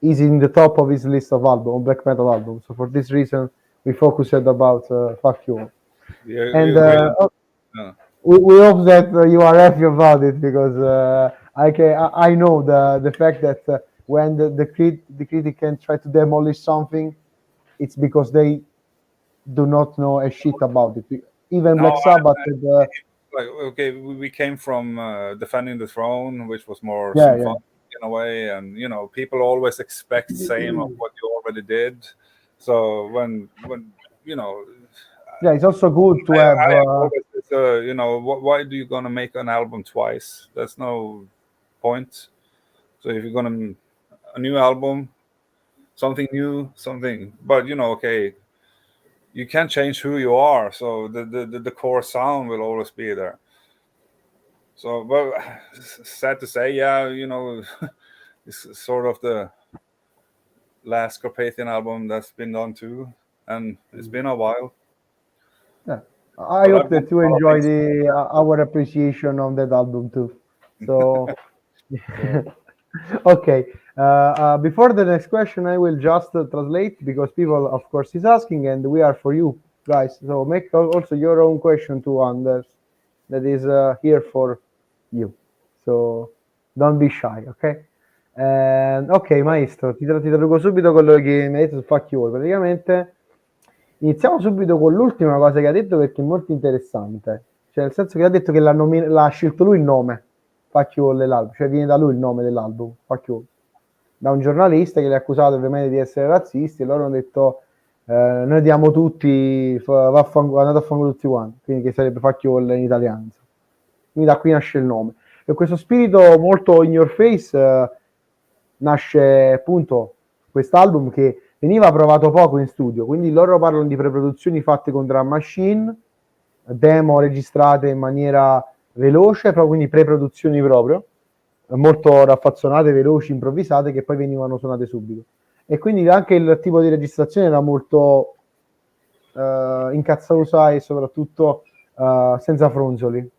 [SPEAKER 2] he's in the top of his list of black metal albums. So for this reason, we focused about Fuck You. And we hope that you are happy about it, because I know the fact that when the critic can try to demolish something, it's because they do not know a shit about it. Even Black Sabbath.
[SPEAKER 3] Like, okay, we came from Defending the Throne, which was more
[SPEAKER 2] Yeah,
[SPEAKER 3] symphonic in a way, and people always expect same of what you already did. So when
[SPEAKER 2] yeah, it's also good to have.
[SPEAKER 3] Why do you gonna make an album twice? There's no point. So if you're gonna a new album, something new, something, but okay, you can't change who you are, so the core sound will always be there. So, but sad to say, yeah, it's sort of the last Carpathian album that's been done too, and it's been a while.
[SPEAKER 2] Yeah, I hope that you enjoy our appreciation on that album too. So, okay. Before the next question, I will just translate, because people, of course, is asking, and we are for you guys. So make also your own question to Anders, that is here for you. So don't be shy, ok? Ok, Maestro, ti traduco subito quello che mi hai detto su Fuck You. Praticamente iniziamo subito con l'ultima cosa che ha detto, perché è molto interessante. Cioè, nel senso che ha detto che l'ha scelto lui il nome, Fuck You dell'album, cioè viene da lui il nome dell'album, Fuck You, da un giornalista che li ha accusato ovviamente di essere razzisti, e loro hanno detto noi diamo tutti, andate a fanculo tutti quanti, quindi che sarebbe Fuck You in italiano. Quindi da qui nasce il nome. E questo spirito molto in your face nasce appunto quest'album, che veniva provato poco in studio, quindi loro parlano di preproduzioni fatte con drum machine, demo registrate in maniera veloce, però quindi preproduzioni proprio, molto raffazzonate, veloci, improvvisate, che poi venivano suonate subito. E quindi anche il tipo di registrazione era molto incazzosa e soprattutto senza fronzoli.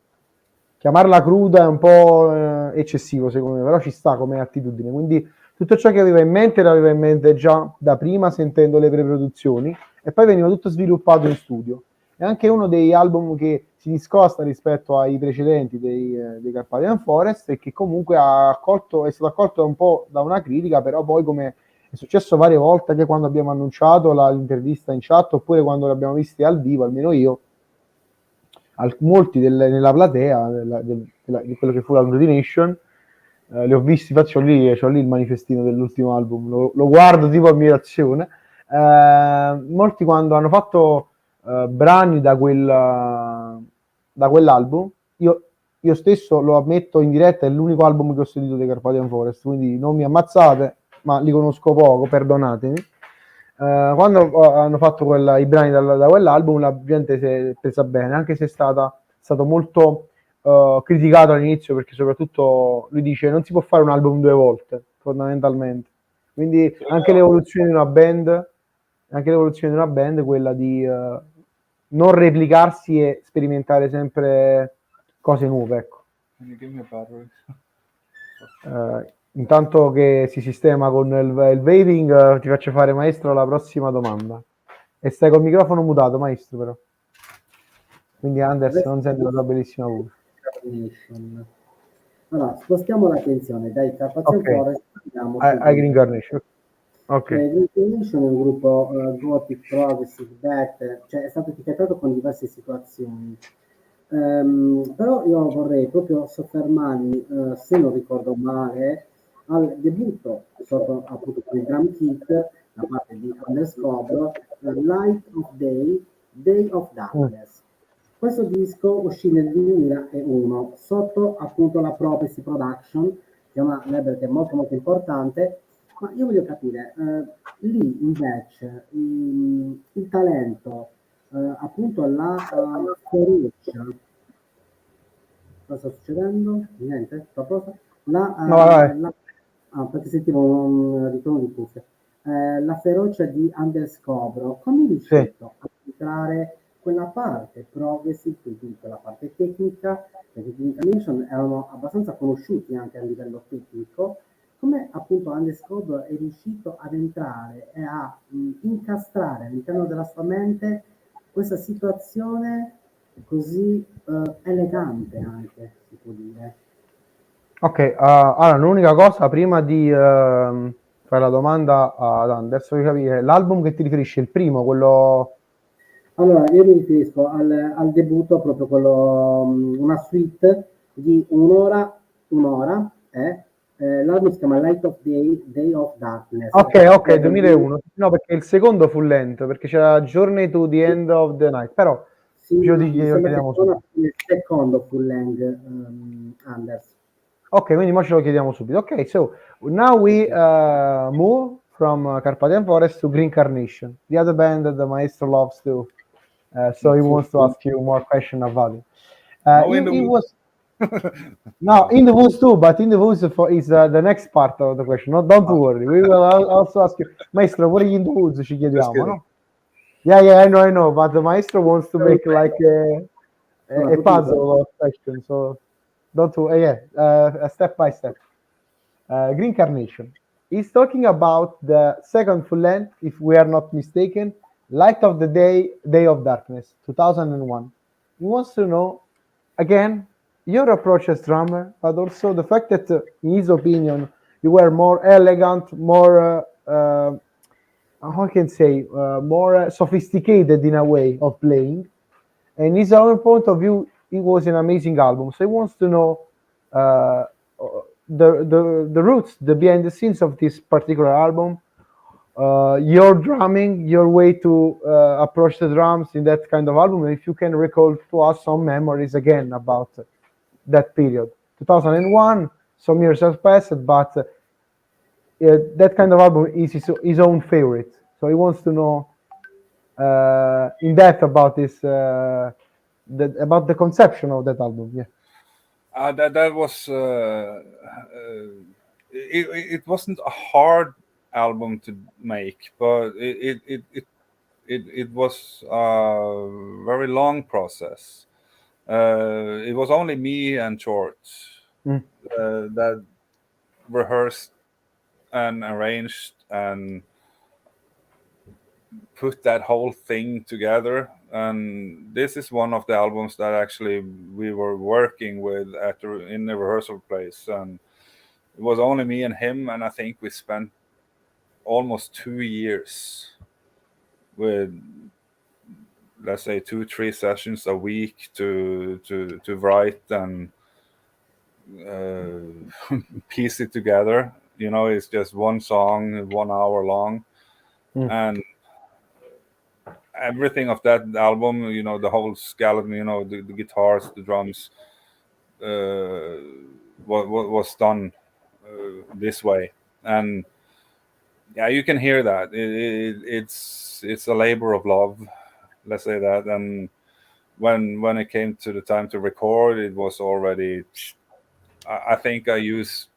[SPEAKER 2] Chiamarla cruda è un po' eccessivo secondo me, però ci sta come attitudine. Quindi tutto ciò che aveva in mente l'aveva in mente già da prima, sentendo le preproduzioni, e poi veniva tutto sviluppato in studio. È anche uno degli album che si discosta rispetto ai precedenti dei Carpathian Forest, e che comunque è stato accolto un po' da una critica, però poi, come è successo varie volte, anche quando abbiamo annunciato l'intervista in chat, oppure quando l'abbiamo visti dal vivo, almeno io, molti nella platea di quello che fu la Nation, li ho visti, c'ho lì il manifestino dell'ultimo album, lo guardo tipo ammirazione. Molti, quando hanno fatto brani da quell'album, io stesso lo ammetto in diretta, è l'unico album che ho sentito dei Carpathian Forest, quindi non mi ammazzate, ma li conosco poco, perdonatemi. quando hanno fatto i brani da quell'album, la gente si è presa bene, anche se è stato molto criticato all'inizio, perché soprattutto lui dice non si può fare un album 2 volte, fondamentalmente. Quindi anche l'evoluzione di una band, quella di non replicarsi e sperimentare sempre cose nuove, ecco. Intanto che si sistema con il vaping, ti faccio fare, maestro, la prossima domanda. E stai col microfono mutato, maestro, però. Quindi Anders non sente la tua bellissima voce.
[SPEAKER 1] Carnation. Allora, spostiamo l'attenzione dai Carpathian
[SPEAKER 2] Ok,
[SPEAKER 1] Forest, andiamo su
[SPEAKER 2] ai Green Carnation. Ok.
[SPEAKER 1] Green Carnation è un gruppo gothic, progressive, death, cioè è stato etichettato con diverse situazioni. Però io vorrei proprio soffermarmi, se non ricordo male, al debutto sotto appunto con il drum kit da parte di Anders Kobro, Light of Day, Day of Darkness. Questo disco uscì nel 2001 sotto appunto la Prophecy Production, che è una label che è molto molto importante, ma io voglio capire, lì invece il talento, appunto la ferocia, cosa sta succedendo? Niente? Qualcosa?
[SPEAKER 2] No, vai.
[SPEAKER 1] Perché sentivo un ritorno di cuffia. La ferocia di Anders Kobro, come è
[SPEAKER 2] Sì.
[SPEAKER 1] riuscito a entrare quella parte progressive, quindi quella parte tecnica, perché gli Carnation erano abbastanza conosciuti anche a livello tecnico, come appunto Anders Kobro è riuscito ad entrare e a incastrare all'interno della sua mente questa situazione così elegante anche, si può dire.
[SPEAKER 2] Ok, allora l'unica cosa prima di fare la domanda ad Anders, voglio capire, l'album che ti riferisci, il primo, quello...
[SPEAKER 1] Allora, io mi riferisco al debutto, proprio quello, una suite di un'ora, l'album si chiama Light of Day, Day of Darkness.
[SPEAKER 2] Ok, 2001. No, perché il secondo fu lento, perché c'era Journey to the End of the Night, però
[SPEAKER 1] Sì,
[SPEAKER 2] lo
[SPEAKER 1] mi sembra che
[SPEAKER 2] chiediamo
[SPEAKER 1] sono
[SPEAKER 2] subito.
[SPEAKER 1] il secondo full length, Anders.
[SPEAKER 2] Ok, quindi ora ce lo chiediamo subito. Ok, so now we move from Carpathian Forest to Green Carnation, the other band that the Maestro loves to. So he wants to ask you more questions about it. It was no in the woods too, but in the woods is the next part of the question. No, don't worry, we will also ask you, Maestro, what are you in the woods? Ci chiediamo, no? Yeah, I know, but the Maestro wants to make like a puzzle of questions, so don't worry. Step by step. Green Carnation. He's talking about the second full length, if we are not mistaken, Light of the Day, Day of Darkness, 2001. He wants to know, again, your approach as drummer, but also the fact that, in his opinion, you were more elegant, more, how I can say, more sophisticated in a way of playing. And his own point of view, it was an amazing album. So he wants to know the roots, the behind the scenes of this particular album, your drumming, your way to approach the drums in that kind of album, and if you can recall to us some memories again about that period. 2001, some years have passed, but that kind of album is his own favorite. So he wants to know in depth about this, about the conception of that album. Yeah.
[SPEAKER 3] That was it wasn't a hard album to make, but it was a very long process. It was only me and George that rehearsed and arranged and put that whole thing together. And this is one of the albums that actually we were working with in the rehearsal place, and it was only me and him, and I think we spent almost 2 years with, let's say, 2-3 sessions a week to write and piece it together. It's just one song, 1 hour long, and everything of that album, the whole skeleton, the guitars, the drums, was done this way. And yeah, you can hear that. It's a labor of love, let's say that. And when it came to the time to record, it was already. I think I used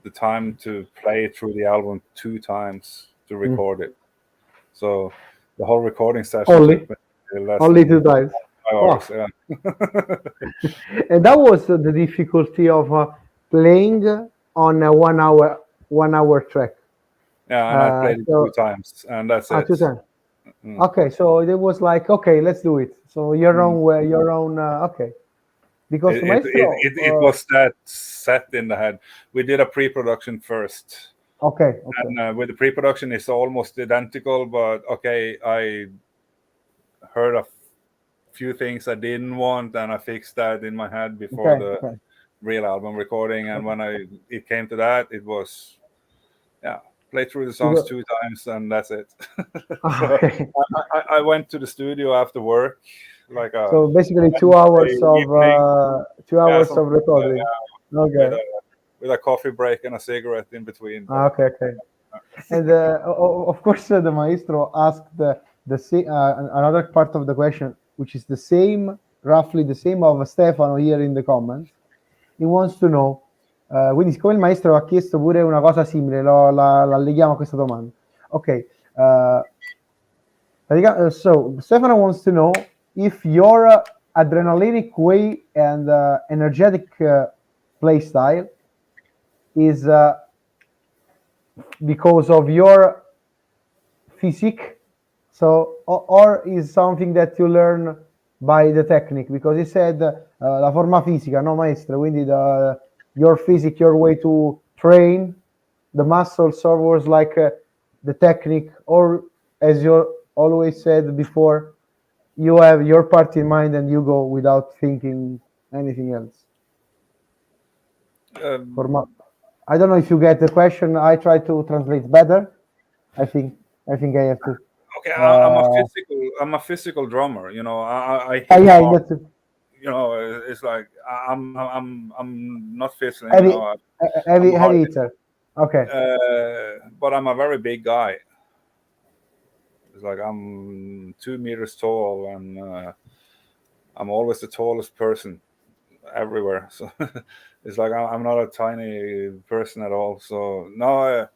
[SPEAKER 3] the time to play through the album 2 times to record it. So the whole recording session took me less
[SPEAKER 2] only
[SPEAKER 3] than
[SPEAKER 2] 2 times.
[SPEAKER 3] 5 hours. Yeah.
[SPEAKER 2] And that was the difficulty of playing on a 1 hour track.
[SPEAKER 3] Yeah, and I played it 2 times, and that's it.
[SPEAKER 2] 2 times. Okay, so it was like, okay, let's do it. So your own way, your own. Okay, because
[SPEAKER 3] it was that set in the head. We did a pre-production first.
[SPEAKER 2] Okay.
[SPEAKER 3] And with the pre-production, it's almost identical, but okay, I heard a few things I didn't want, and I fixed that in my head before the real album recording. And when it came to that, it was play through the songs 2 times, and that's it. So I went to the studio after work, like
[SPEAKER 2] so basically 2 hours of 2 hours of recording. Okay.
[SPEAKER 3] With a coffee break and a cigarette in between.
[SPEAKER 2] Okay. And of course, the Maestro asked another part of the question, which is roughly the same of Stefano here in the comments. He wants to know, quindi siccome il Maestro ha chiesto pure una cosa simile, la leghiamo a questa domanda. Ok, so Stefano wants to know if your adrenalinic way and energetic play style is because of your physique, so or is something that you learn by the technique, because he said la forma fisica, no Maestro, quindi your physique, your way to train the muscles, or was like the technique, or as you always said before, you have your part in mind and you go without thinking anything else. I don't know if you get the question. I try to translate better. I think I have to.
[SPEAKER 3] Okay, I'm a physical drummer. You know, I hit hard. You know, it's like I'm not fizzling.
[SPEAKER 2] Heavy hitter. Okay.
[SPEAKER 3] But I'm a very big guy. It's like I'm 2 meters tall, and I'm always the tallest person everywhere. So it's like I'm not a tiny person at all. So no,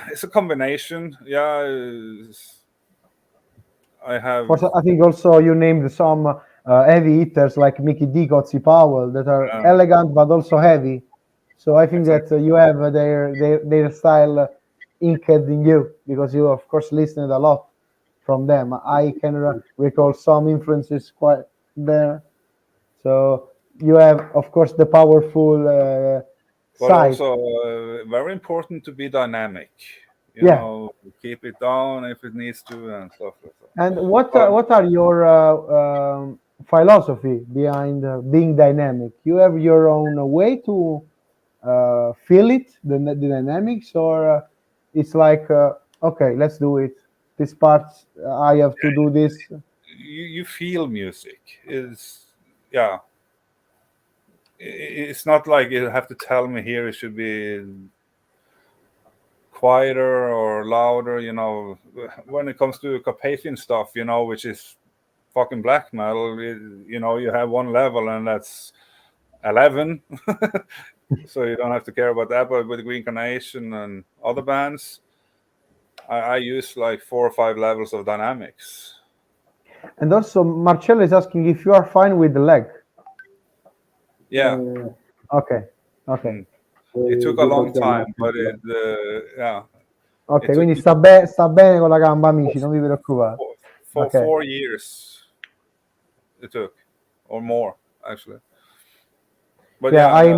[SPEAKER 3] it's a combination. Yeah, I have.
[SPEAKER 2] I think also you named some heavy hitters like Mickey D, Cotsy Powell that are elegant but also heavy. So I think that you have their style inked in you, because you of course listened a lot from them. I can recall some influences quite there. So you have of course the powerful
[SPEAKER 3] but
[SPEAKER 2] side.
[SPEAKER 3] Also very important to be dynamic. You know, keep it down if it needs to and stuff like that.
[SPEAKER 2] And what are your philosophy behind being dynamic? You have your own way to feel it, the dynamics, or it's like okay, let's do it. This part I have to do this.
[SPEAKER 3] You feel music is It's not like you have to tell me here it should be quieter or louder. You know, when it comes to Carpathian stuff, you know, which is fucking black metal, you know, you have one level and that's 11. So you don't have to care about that. But with Green Carnation and other bands, I use like 4 or 5 levels of dynamics.
[SPEAKER 2] And also Marcello is asking if you are fine with the leg.
[SPEAKER 3] Yeah.
[SPEAKER 2] Okay.
[SPEAKER 3] It took a long time, but
[SPEAKER 2] Ok, quindi sta bene con la gamba, amici, non vi preoccupate.
[SPEAKER 3] For 4 years it took, or more actually. But
[SPEAKER 2] I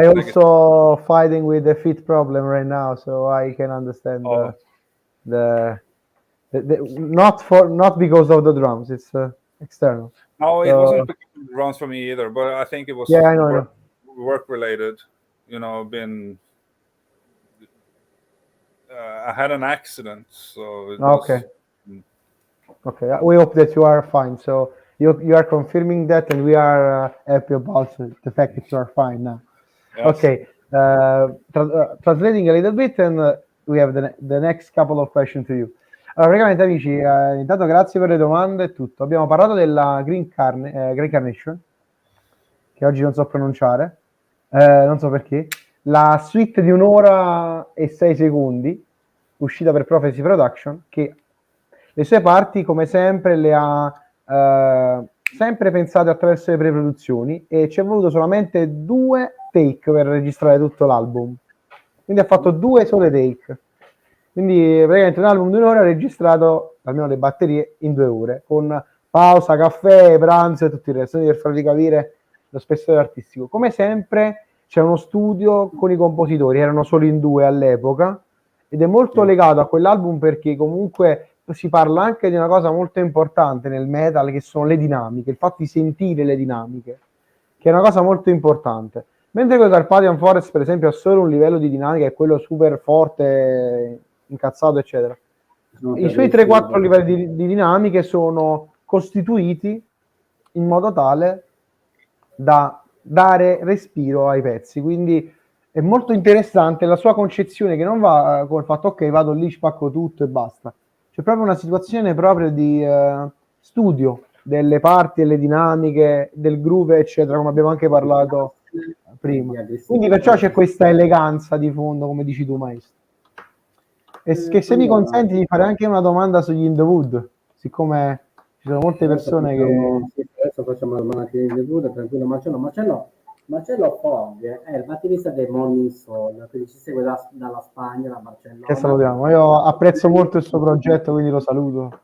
[SPEAKER 2] also fighting with the feet problem right now, so I can understand the not because of the drums, it's external.
[SPEAKER 3] No, it wasn't because of the drums for me either, but I think it was
[SPEAKER 2] I know.
[SPEAKER 3] Work related. You know, I had an accident, so it was,
[SPEAKER 2] Okay. We hope that you are fine. So you are confirming that, and we are happy about the fact that you are fine now. Yes. Okay. Translating a little bit, and we have the next couple of questions to you. Allora, praticamente amici, intanto grazie per le domande e tutto. Abbiamo parlato della Green Carnation, che oggi non so pronunciare, non so perché, la suite di 1 ora e 6 secondi, uscita per Prophecy Production, che le sue parti, come sempre, le ha sempre pensate attraverso le pre-produzioni, e ci è voluto solamente 2 take per registrare tutto l'album. Quindi ha fatto 2 sole take. Quindi praticamente un album di 1 ora registrato, almeno le batterie, in 2 ore, con pausa, caffè, pranzo e tutto il resto, per farvi capire lo spessore artistico. Come sempre c'è uno studio con i compositori, erano solo in 2 all'epoca, ed è molto legato a quell'album perché comunque si parla anche di una cosa molto importante nel metal, che sono le dinamiche, il fatto di sentire le dinamiche, che è una cosa molto importante. Mentre con Carpathian Forest, per esempio, ha solo un livello di dinamica, è quello super forte, incazzato, eccetera. I suoi 3-4 livelli di dinamiche sono costituiti in modo tale da dare respiro ai pezzi, quindi è molto interessante la sua concezione, che non va con il fatto ok, vado lì, spacco tutto e basta. C'è proprio una situazione proprio di studio delle parti e le dinamiche, del groove, eccetera, come abbiamo anche parlato prima. Quindi perciò c'è questa eleganza di fondo, come dici tu, Maestro. E che se mi consenti di fare anche una domanda sugli In The Wood, siccome ci sono molte persone che...
[SPEAKER 1] Adesso facciamo la domanda di In The Wood, tranquillo. Marcello Fogg è il batterista dei Morning Soul, quindi ci segue dalla Spagna, da Barcellona.
[SPEAKER 2] Che salutiamo. Io apprezzo molto il suo progetto, quindi lo saluto.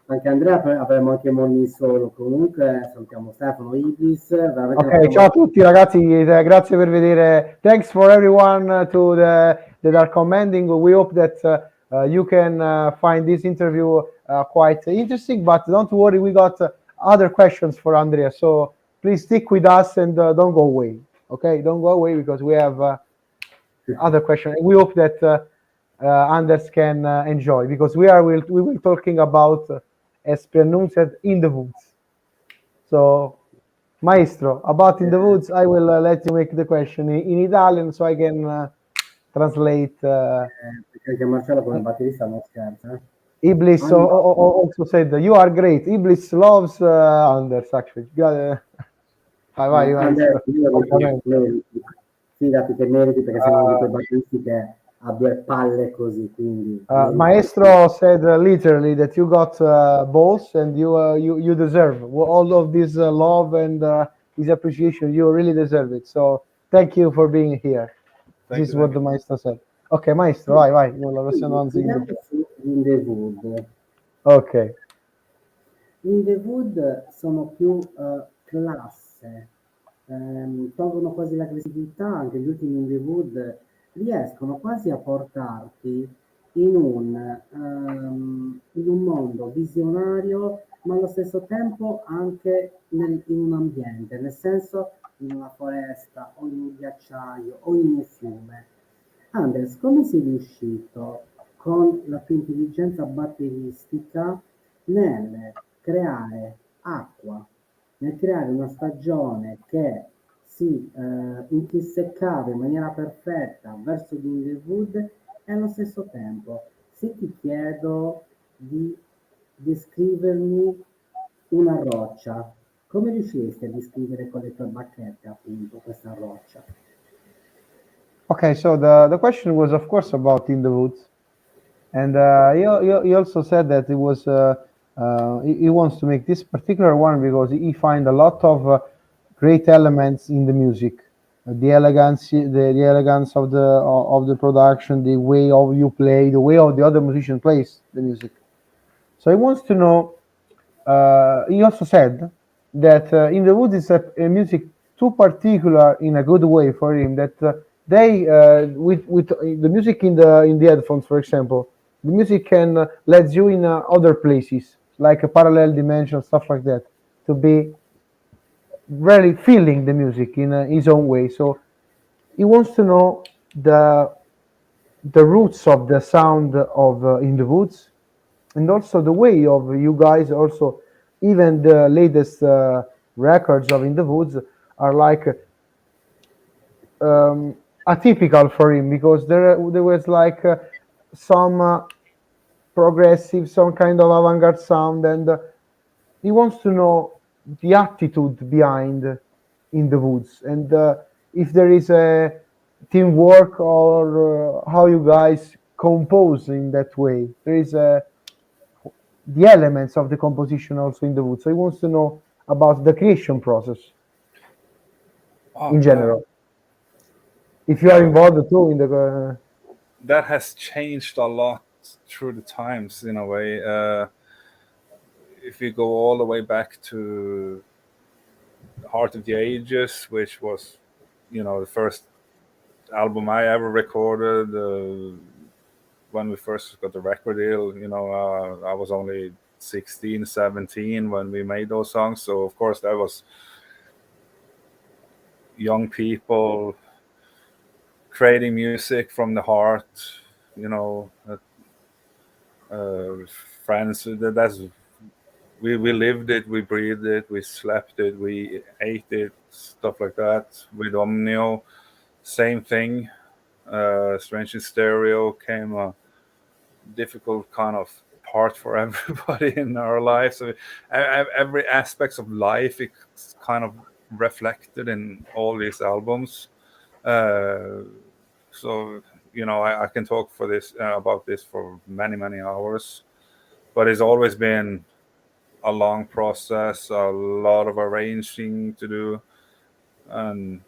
[SPEAKER 1] Anche Andrea, avremo anche Morning Soul. Comunque salutiamo Stefano, Iblis.
[SPEAKER 2] Ok, ciao a tutti ragazzi, grazie per vedere. Thanks for everyone that are commenting. We hope that you can find this interview quite interesting, but don't worry, we got other questions for Andrea, so please stick with us and don't go away. Okay, don't go away because we have other questions. We hope that Anders can enjoy, because we will talking about as pronounced In The Woods. So, Maestro, about In The Woods, I will let you make the question in Italian so I can translate.
[SPEAKER 1] Perché Marcello come batterista non scherza.
[SPEAKER 2] Iblis also said, you are great. Iblis loves Anders, actually. Vai, Maestro.
[SPEAKER 1] Fidati che meriti, perché sei uno di quei batteristi che ha 2 palle così, quindi...
[SPEAKER 2] Maestro said literally that you got balls and you deserve all of this love and this appreciation. You really deserve it. So thank you for being here. This is what the Maestro said. Ok, Maestro, vai. La prossima domanda.
[SPEAKER 1] In The Wood.
[SPEAKER 2] Ok.
[SPEAKER 1] In The Wood sono più classe. Tolgono quasi l'aggressività, anche gli ultimi In The Wood riescono quasi a portarti in un mondo visionario, ma allo stesso tempo anche in un ambiente, nel senso in una foresta o in un ghiacciaio o in un fiume. Anders, come sei riuscito con la tua intelligenza batteristica nel creare acqua, nel creare una stagione che si intiseccava in maniera perfetta verso di In The Wood, e allo stesso tempo, se ti chiedo di descrivermi una roccia, come riusciresti a descrivere con le tue bacchette appunto questa roccia?
[SPEAKER 2] Okay, so the question was, of course, about In The Woods, and he also said that it was he wants to make this particular one because he find a lot of great elements in the music, the elegance of the production, the way of you play, the way of the other musician plays the music. So he wants to know. He also said that In The Woods is a music too particular in a good way for him, that they with the music in the headphones, for example, the music can let you in other places, like a parallel dimension, stuff like that, to be really feeling the music in his own way. So he wants to know the roots of the sound of In The Woods, and also the way of you guys. Also, even the latest records of In The Woods are like atypical for him, because there was like some progressive, some kind of avant-garde sound, and he wants to know the attitude behind In the Woods, and if there is a teamwork or how you guys compose in that way. There is the elements of the composition also in the Woods. So he wants to know about the creation process in general. If you are involved too in the
[SPEAKER 3] that has changed a lot through the times in a way. If we go all the way back to Heart of the Ages, which was, the first album I ever recorded. When we first got the record deal, I was only 16, 17 when we made those songs. So of course that was young people creating music from the heart, friends. That's we lived it, we breathed it, we slept it, we ate it, stuff like that. With Omnio, same thing. Strange in Stereo came a difficult kind of part for everybody in our lives. So every aspects of life is kind of reflected in all these albums. So I can talk for this about this for many hours, but it's always been a long process, a lot of arranging to do, and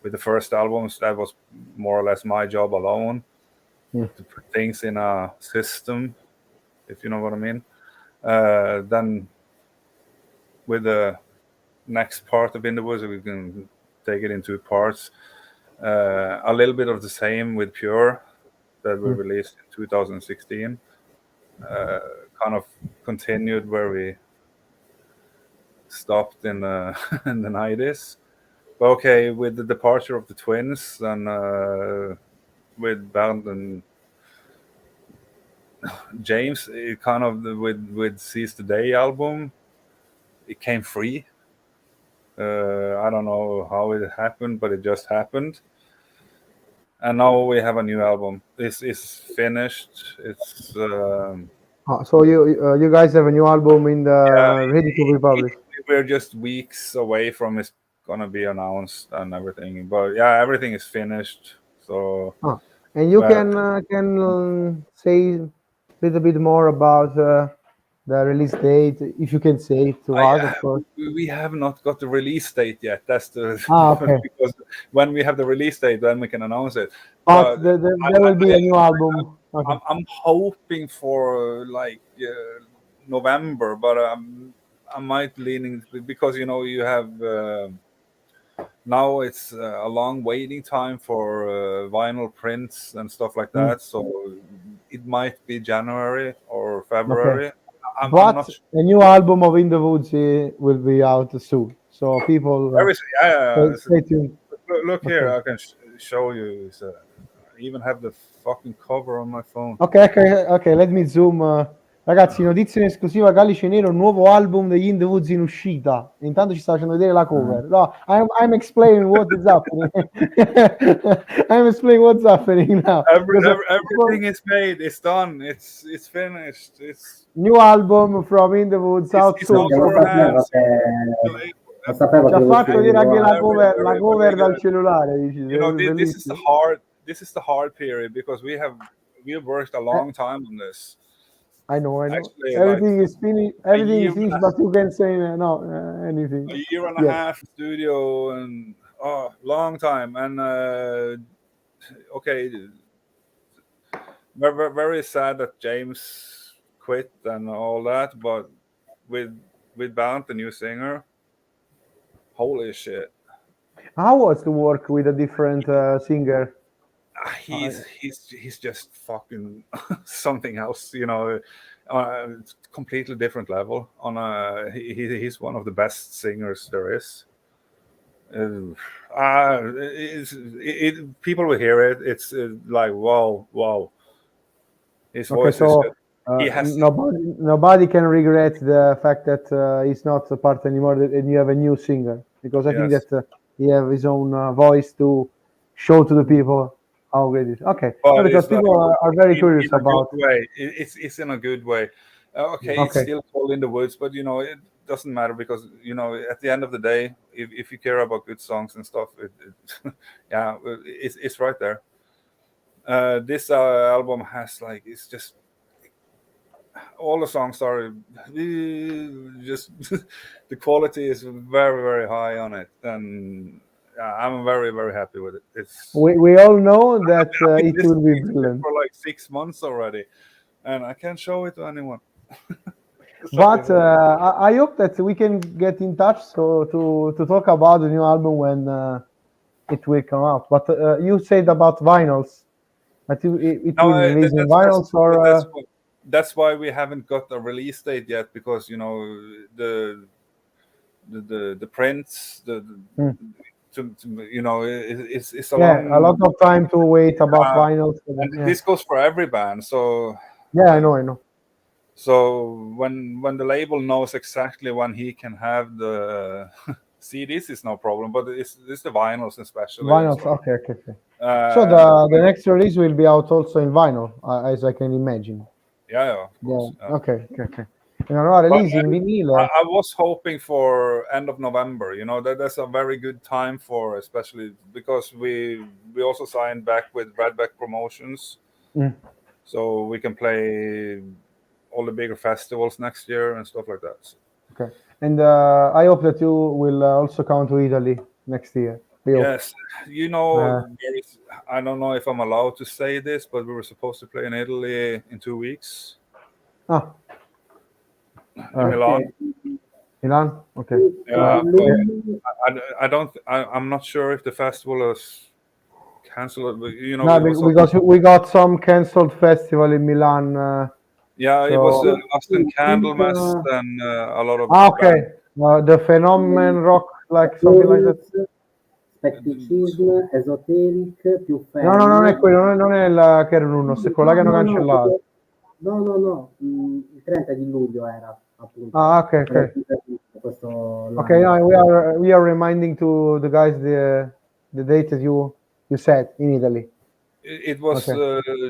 [SPEAKER 3] with the first albums, that was more or less my job alone to put things in a system, if you know what I mean. Then with the next part of In the Woods, we can take it in two parts. A little bit of the same with Pure that we released in 2016. Kind of continued where we stopped in in the 90s. But okay, with the departure of the twins and with Bernd and James, it kind of with Seize the Day album, it came free. I don't know how it happened, but it just happened. And now we have a new album. This is finished. It's
[SPEAKER 2] so you guys have a new album in the ready to be published.
[SPEAKER 3] We're just weeks away from it's gonna be announced and everything. But yeah, everything is finished. So
[SPEAKER 2] and you can say a little bit more about the release date, if you can say it to us, of course.
[SPEAKER 3] We have not got the release date yet. That's the
[SPEAKER 2] okay.
[SPEAKER 3] Because when we have the release date, then we can announce it.
[SPEAKER 2] But there will be a new album. Okay.
[SPEAKER 3] I'm hoping for like November, but I might leaning because you have now it's a long waiting time for vinyl prints and stuff like that. So it might be January or February.
[SPEAKER 2] Okay. But a new album of In the Woods will be out soon, so people stay tuned.
[SPEAKER 3] Look here, I can show you. I even have the fucking cover on my phone.
[SPEAKER 2] Ok, let me zoom. Ragazzi, notizia in esclusiva: Calice Nero, nuovo album degli In the Woods in uscita. Intanto ci sta facendo vedere la cover. No, I'm explaining what is happening. I'm explaining what's happening now.
[SPEAKER 3] Everything is made. It's done. It's finished. It's
[SPEAKER 2] new album from In the Woods out soon. Ci ha fatto vedere anche la cover dal cellulare.
[SPEAKER 3] This is the hard period because we have worked a long time on this.
[SPEAKER 2] I know. Actually, everything is finished. Everything is finished, but you can say anything.
[SPEAKER 3] A year and a half studio and long time. And okay, very, very sad that James quit and all that. But with Bernd, the new singer, holy shit!
[SPEAKER 2] How was to work with a different singer?
[SPEAKER 3] He's just fucking something else, completely different level. He's one of the best singers there is. People will hear it. It's like wow. His voice is
[SPEAKER 2] nobody can regret the fact that he's not a part anymore, and you have a new singer, because I think that he have his own voice to show to the people. how great it is. Okay,
[SPEAKER 3] But
[SPEAKER 2] because
[SPEAKER 3] it's like
[SPEAKER 2] people are very curious
[SPEAKER 3] in a
[SPEAKER 2] about.
[SPEAKER 3] good way. It's in a good way. Okay, it's
[SPEAKER 2] Okay.
[SPEAKER 3] still cold in the woods, but it doesn't matter because at the end of the day, if you care about good songs and stuff, yeah, it's right there. This album has it's just all the songs are just the quality is very very high on it, and I'm very very happy with it. It's
[SPEAKER 2] We all know that
[SPEAKER 3] I've been
[SPEAKER 2] it will be
[SPEAKER 3] listening to it
[SPEAKER 2] brilliant.
[SPEAKER 3] for like 6 months already, and I can't show it to anyone.
[SPEAKER 2] But I hope that we can get in touch to talk about the new album when it will come out. But you said about vinyls, but it will release in vinyls or
[SPEAKER 3] that's why we haven't got a release date yet, because the prints it's a long
[SPEAKER 2] a lot of time to wait about vinyls.
[SPEAKER 3] and this goes for every band, so
[SPEAKER 2] yeah, I know.
[SPEAKER 3] So when the label knows exactly when he can have the CDs, is no problem. But it's the vinyls especially.
[SPEAKER 2] Vinyls, okay. So the next release will be out also in vinyl, as I can imagine.
[SPEAKER 3] Yeah, of course.
[SPEAKER 2] Yeah. Okay. Una release in vinile.
[SPEAKER 3] I was hoping for end of November. That's a very good time for, especially because we also signed back with Redback Promotions, so we can play all the bigger festivals next year and stuff like that. So.
[SPEAKER 2] Okay, and I hope that you will also come to Italy next year.
[SPEAKER 3] Yes, I don't know if I'm allowed to say this, but we were supposed to play in Italy in 2 weeks. In Milan.
[SPEAKER 2] Milan, okay.
[SPEAKER 3] I'm not sure if the festival is cancelled. But,
[SPEAKER 2] because we got some cancelled festival in Milan.
[SPEAKER 3] Yeah, it was Austin Candlemas and a lot of.
[SPEAKER 2] Okay, the Phenomenon Rock, like something like that.
[SPEAKER 1] Specticism, Esoteric, più fermo.
[SPEAKER 2] No, non è quello, non è il Kernunnos, è quello che hanno cancellato.
[SPEAKER 1] No, il 30 di luglio era, appunto.
[SPEAKER 2] Ok. Okay, we are reminding to the guys the date that you said in Italy.
[SPEAKER 3] It was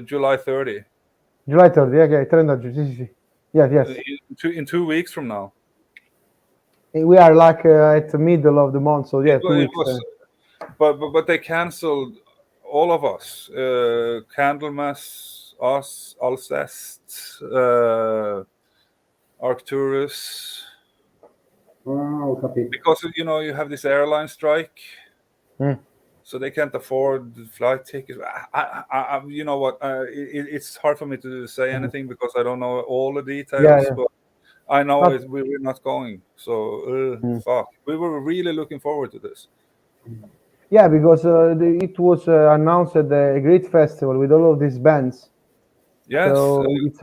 [SPEAKER 3] July 30.
[SPEAKER 2] July 30, okay, 30 giugno, sì. Yes.
[SPEAKER 3] In 2 weeks from now.
[SPEAKER 2] We are like at the middle of the month, so yeah, 2 weeks.
[SPEAKER 3] But they cancelled all of us. Candlemas, us, Alcest, Arcturus. Because you have this airline strike. So they can't afford the flight tickets. You know what? It's hard for me to say anything because I don't know all the details. But I know we're not going. So fuck. We were really looking forward to this.
[SPEAKER 2] Yeah, because it was announced at a great festival with all of these bands.
[SPEAKER 3] Yes.
[SPEAKER 2] So it's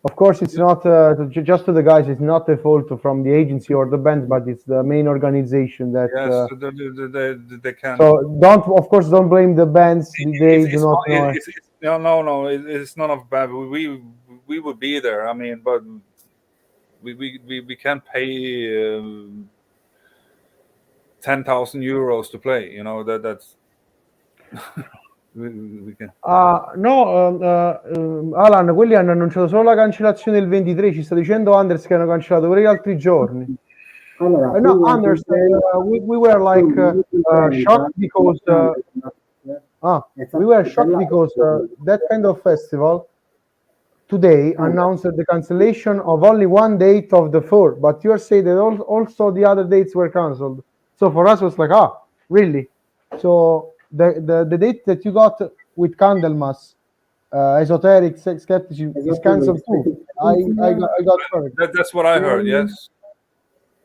[SPEAKER 2] of course, it's not just to the guys. It's not the fault from the agency or the band, but it's the main organization that.
[SPEAKER 3] Yes, they can.
[SPEAKER 2] So don't blame the bands. They do not know.
[SPEAKER 3] No. It's none of bad. We would be there. I mean, but we can't pay 10,000 euros to play. That's.
[SPEAKER 2] Alan, quelli hanno annunciato solo la cancellazione del 23. Ci sta dicendo Anders che hanno cancellato pure gli altri giorni. No, Anders, we were like shocked because that kind of festival today announced the cancellation of only one date of the 4, but you say that also the other dates were cancelled. So for us, it was like, really? So the date that you got with Candlemas, Esoteric, Skepticism is cancelled too. I got correct.
[SPEAKER 3] That's what I heard, yes.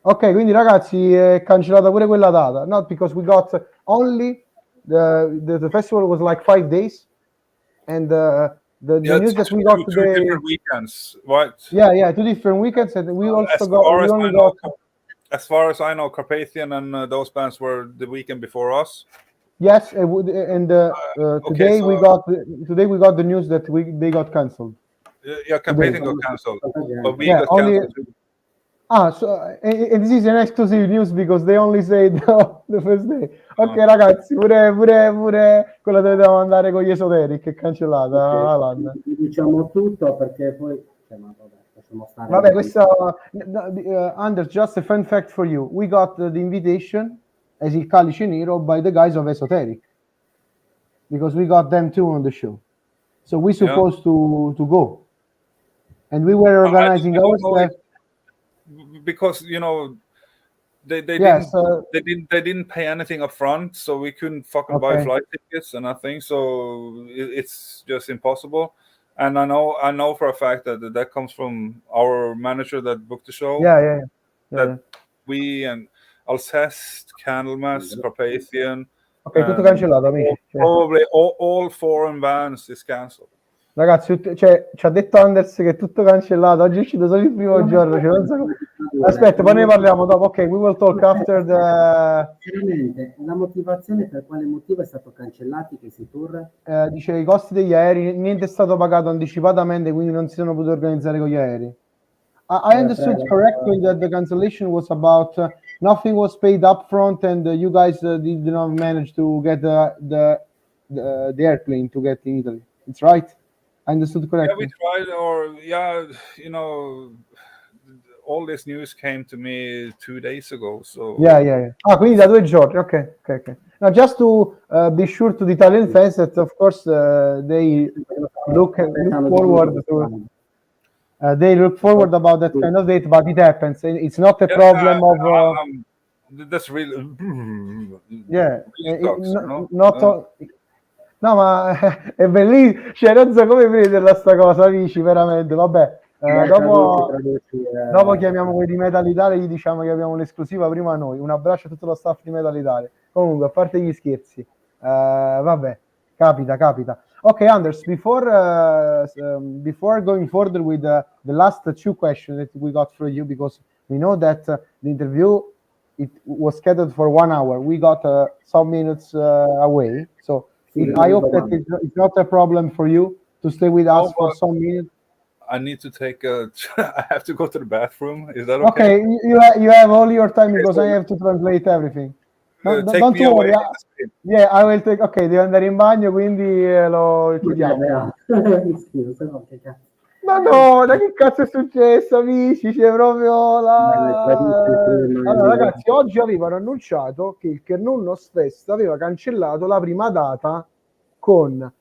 [SPEAKER 2] Ok, quindi ragazzi è cancellata pure quella data. Not because we got only the festival was like 5 days, and the news that we got today.
[SPEAKER 3] 2 different weekends, right?
[SPEAKER 2] Yeah, 2 different weekends, and we also got.
[SPEAKER 3] As far as I know, Carpathian and those bands were the weekend before us.
[SPEAKER 2] Yes, and today we got the news that they got cancelled.
[SPEAKER 3] Yeah, Carpathian got cancelled, but we got cancelled too.
[SPEAKER 2] And this is an exclusive news because they only said the first day. Ok, ragazzi, pure quella dove dobbiamo andare con gli esoteric è cancellata. Alan.
[SPEAKER 1] Diciamo tutto perché poi ma vabbè, lasciamo stare.
[SPEAKER 2] Vabbè, questa Anders, just a fun fact for you. We got the invitation as il Calice Nero by the guys of Esoteric because we got them too on the show. So we supposed to go. And we were organizing our stuff.
[SPEAKER 3] Because they didn't pay anything up front, so we couldn't fucking buy flight tickets and nothing. So it's just impossible. And I know for a fact that comes from our manager that booked the show. That we and Alcest, Candlemas, Carpathian.
[SPEAKER 2] Ok, tutto cancellato, amici.
[SPEAKER 3] Probably all foreign bands is cancelled.
[SPEAKER 2] Ragazzi, ci ha detto Anders che è tutto cancellato. Oggi è uscito solo il primo giorno. Aspetta, poi ne parliamo dopo. Ok, we will talk after the...
[SPEAKER 1] Sinceramente, la motivazione per quale motivo è stato cancellato questi tour?
[SPEAKER 2] Dice i costi degli aerei, niente è stato pagato anticipatamente, quindi non si sono potuti organizzare con gli aerei. I understood correctly that the cancellation was about nothing was paid up front and you guys did not manage to get the airplane to get in Italy. It's right? I understood correctly.
[SPEAKER 3] Yeah, we tried, all this news came to me 2 days ago. So
[SPEAKER 2] yeah. Quindi da 2 giorni. Okay. Now, just to be sure to the Italian fans that, of course, they look forward to. They look forward about that kind of date, but it happens. It's not a problem of.
[SPEAKER 3] That's really.
[SPEAKER 2] No, ma è bellissimo. Cioè, non so come prenderla sta cosa, amici, veramente. Vabbè. Dopo chiamiamo quelli di Metal Italia e gli diciamo che abbiamo l'esclusiva prima noi. Un abbraccio a tutto lo staff di Metal Italia. Comunque, a parte gli scherzi, vabbè, capita. Okay, Anders, before going further with the last 2 questions that we got from you, because we know that the interview it was scheduled for 1 hour. We got some minutes away, so I hope that it's not a problem for you to stay with us for some minutes.
[SPEAKER 3] I need to take I have to go to the bathroom. Is that okay?
[SPEAKER 2] Okay, you have all your time because I have to translate everything. Don't worry. I will take. Ok, devo andare in bagno, quindi lo chiudiamo. Madonna, che cazzo è successo, amici? C'è proprio la... Allora, ragazzi, oggi avevano annunciato che il Carnation Fest aveva cancellato la prima data con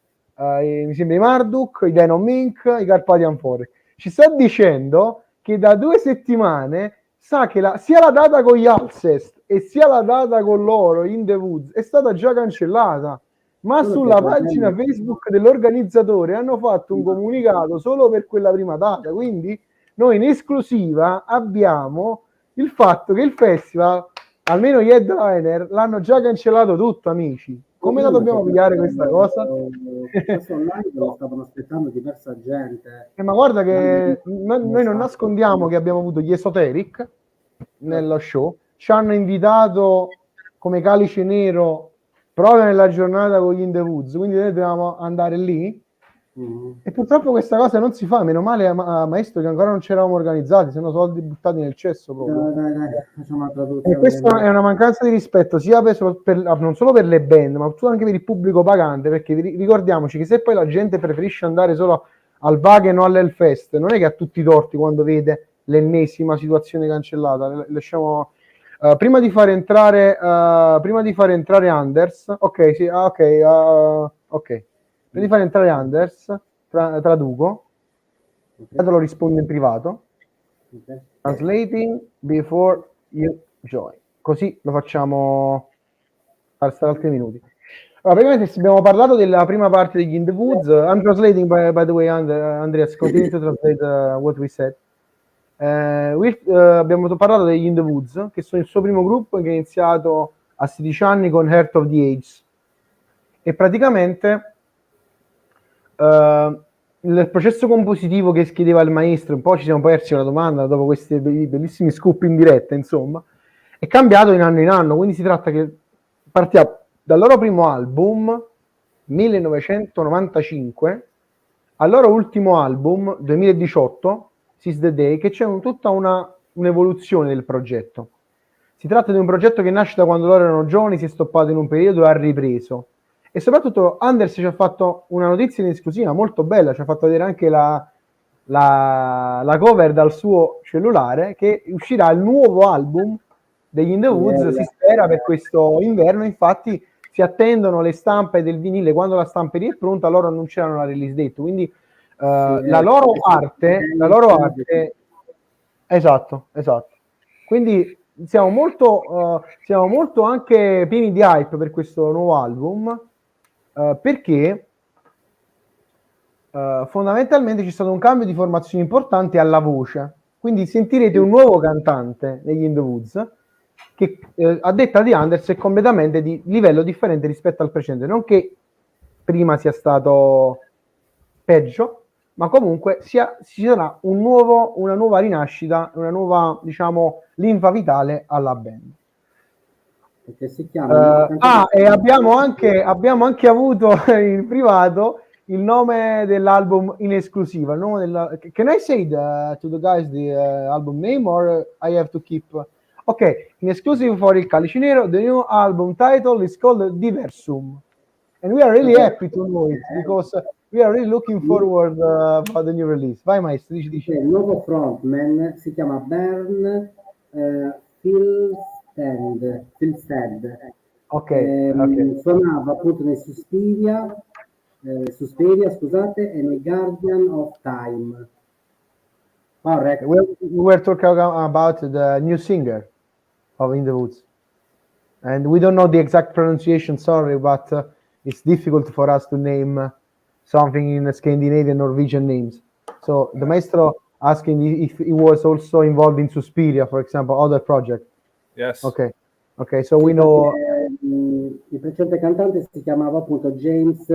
[SPEAKER 2] mi sembra i Marduk, i Dino Mink, i Carpathian Forest. Ci sta dicendo che da 2 settimane sa che sia la data con gli Alcest e sia la data con loro in The Woods è stata già cancellata, ma sulla pagina Facebook dell'organizzatore hanno fatto un comunicato solo per quella prima data, quindi noi in esclusiva abbiamo il fatto che il festival, almeno gli headliner, l'hanno già cancellato tutto, amici. Come la dobbiamo pigliare questa cosa?
[SPEAKER 1] Questo online lo stavano aspettando diversa gente.
[SPEAKER 2] Ma guarda che noi non nascondiamo che abbiamo avuto gli Esoteric nello show, ci hanno invitato come Calice Nero proprio nella giornata con gli In The Woods, quindi noi dobbiamo andare lì. E purtroppo questa cosa non si fa, meno male a Maestro che ancora non ci eravamo organizzati, se no soldi buttati nel cesso proprio. E questa è una mancanza di rispetto sia non solo per le band, ma anche per il pubblico pagante, perché ricordiamoci che se poi la gente preferisce andare solo al Wagen o all'Hellfest, non è che ha tutti i torti quando vede l'ennesima situazione cancellata. Lasciamo prima di fare entrare Anders, ok. Prima di fare entrare Anders, traduco, te lo rispondo in privato. Translating before you join. Così lo facciamo per stare altri minuti. Allora, praticamente abbiamo parlato della prima parte degli In The Woods. I'm translating, by the way, Andreas, continue to translate what we said. Abbiamo parlato degli In The Woods, che sono il suo primo gruppo che è iniziato a 16 anni con Heart of the Age. E praticamente il processo compositivo che scriveva il maestro, un po' ci siamo persi una domanda dopo questi bellissimi scoop in diretta, insomma, è cambiato in anno, quindi si tratta che partiamo dal loro primo album 1995 al loro ultimo album 2018 Seize the Day, che c'è tutta una un'evoluzione del progetto. Si tratta di un progetto che nasce da quando loro erano giovani, si è stoppato in un periodo e ha ripreso. E soprattutto Anders ci ha fatto una notizia in esclusiva molto bella, ci ha fatto vedere anche la cover dal suo cellulare, che uscirà il nuovo album degli In The Woods, si spera per questo inverno. Infatti si attendono le stampe del vinile, quando la stamperia è pronta loro annunceranno la release date, quindi la loro arte, esatto, quindi siamo molto anche pieni di hype per questo nuovo album, perché fondamentalmente c'è stato un cambio di formazione importante alla voce, quindi sentirete un nuovo cantante negli In The Woods che a detta di Anders è completamente di livello differente rispetto al precedente, non che prima sia stato peggio, ma comunque ci sarà una nuova rinascita, una nuova, diciamo, linfa vitale alla band.
[SPEAKER 1] Perché si chiama
[SPEAKER 2] e abbiamo anche avuto in privato il nome dell'album in esclusiva. Il nome Can I say to the guys the album name, or I have to keep? Ok, in exclusive for il Calice Nero, the new album title is called Diversum, and we are really happy to know it because we are really looking forward for the new release. Vai Maestro, dici.
[SPEAKER 1] Il nuovo frontman si chiama Bern Filstead.
[SPEAKER 2] Ok.
[SPEAKER 1] Suonava appunto nei Suspiria, scusate, e nei Guardian of Time. Correct.
[SPEAKER 2] We were talking about the new singer of In The Woods, and we don't know the exact pronunciation, sorry, but it's difficult for us to name something in Scandinavian Norwegian names. So the Maestro asking if he was also involved in Suspiria, for example, other project.
[SPEAKER 3] Yes.
[SPEAKER 2] Ok, so we know.
[SPEAKER 1] Il precedente cantante si chiamava appunto James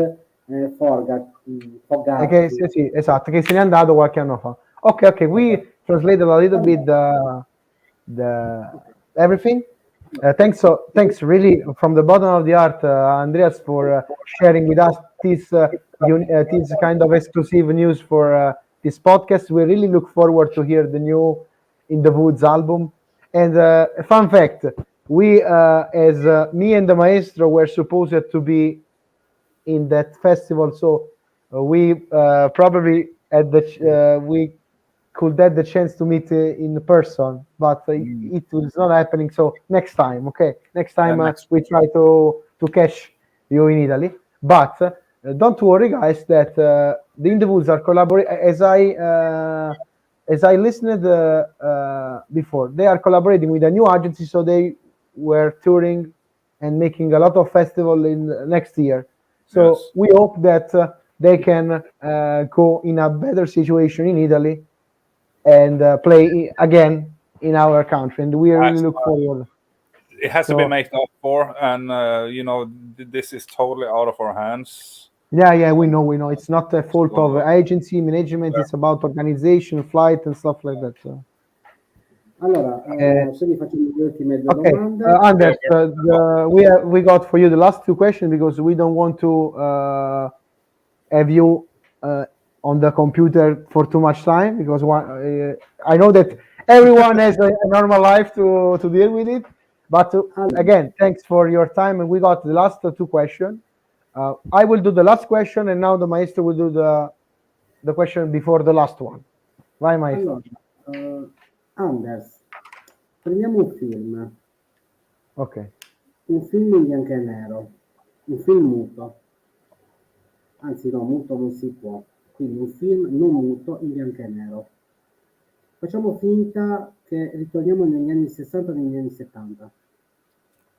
[SPEAKER 1] Fogarty.
[SPEAKER 2] Sì, esatto, che se n'è andato qualche anno fa. Ok, we translated a little bit the everything. Thanks really from the bottom of the heart, Andreas, for sharing with us this kind of exclusive news for this podcast. We really look forward to hear the new In The Woods album. And a fun fact, we, as me and the Maestro, were supposed to be in that festival, so we probably we could have the chance to meet in person, but it was not happening. So next time, we try to catch you in Italy. But don't worry, guys, that the In The Woods are collaborating. As I listened before, they are collaborating with a new agency, so they were touring and making a lot of festival in next year. So we hope that they can go in a better situation in Italy and play again in our country, and we really look forward.
[SPEAKER 3] It has to be made up for, and this is totally out of our hands.
[SPEAKER 2] Yeah, we know. It's not a fault of agency management. It's about organization, flight, and stuff like that. So.
[SPEAKER 1] Allora, quindi facciamo le ultime due domande.
[SPEAKER 2] Anders, we got for you the last two questions because we don't want to have you on the computer for too much time, because I know that everyone has a normal life to deal with it. But again, thanks for your time, and we got the last two questions. I will do the last question, and now the Maestro will do the question before the last one. Vai, Maestro.
[SPEAKER 1] Allora, Anders, prendiamo un film.
[SPEAKER 2] Ok.
[SPEAKER 1] Un film in bianco e nero. Un film muto. Anzi, no, muto non si può. Quindi un film non muto in bianco e nero. Facciamo finta che ritorniamo negli anni 60 e negli anni 70.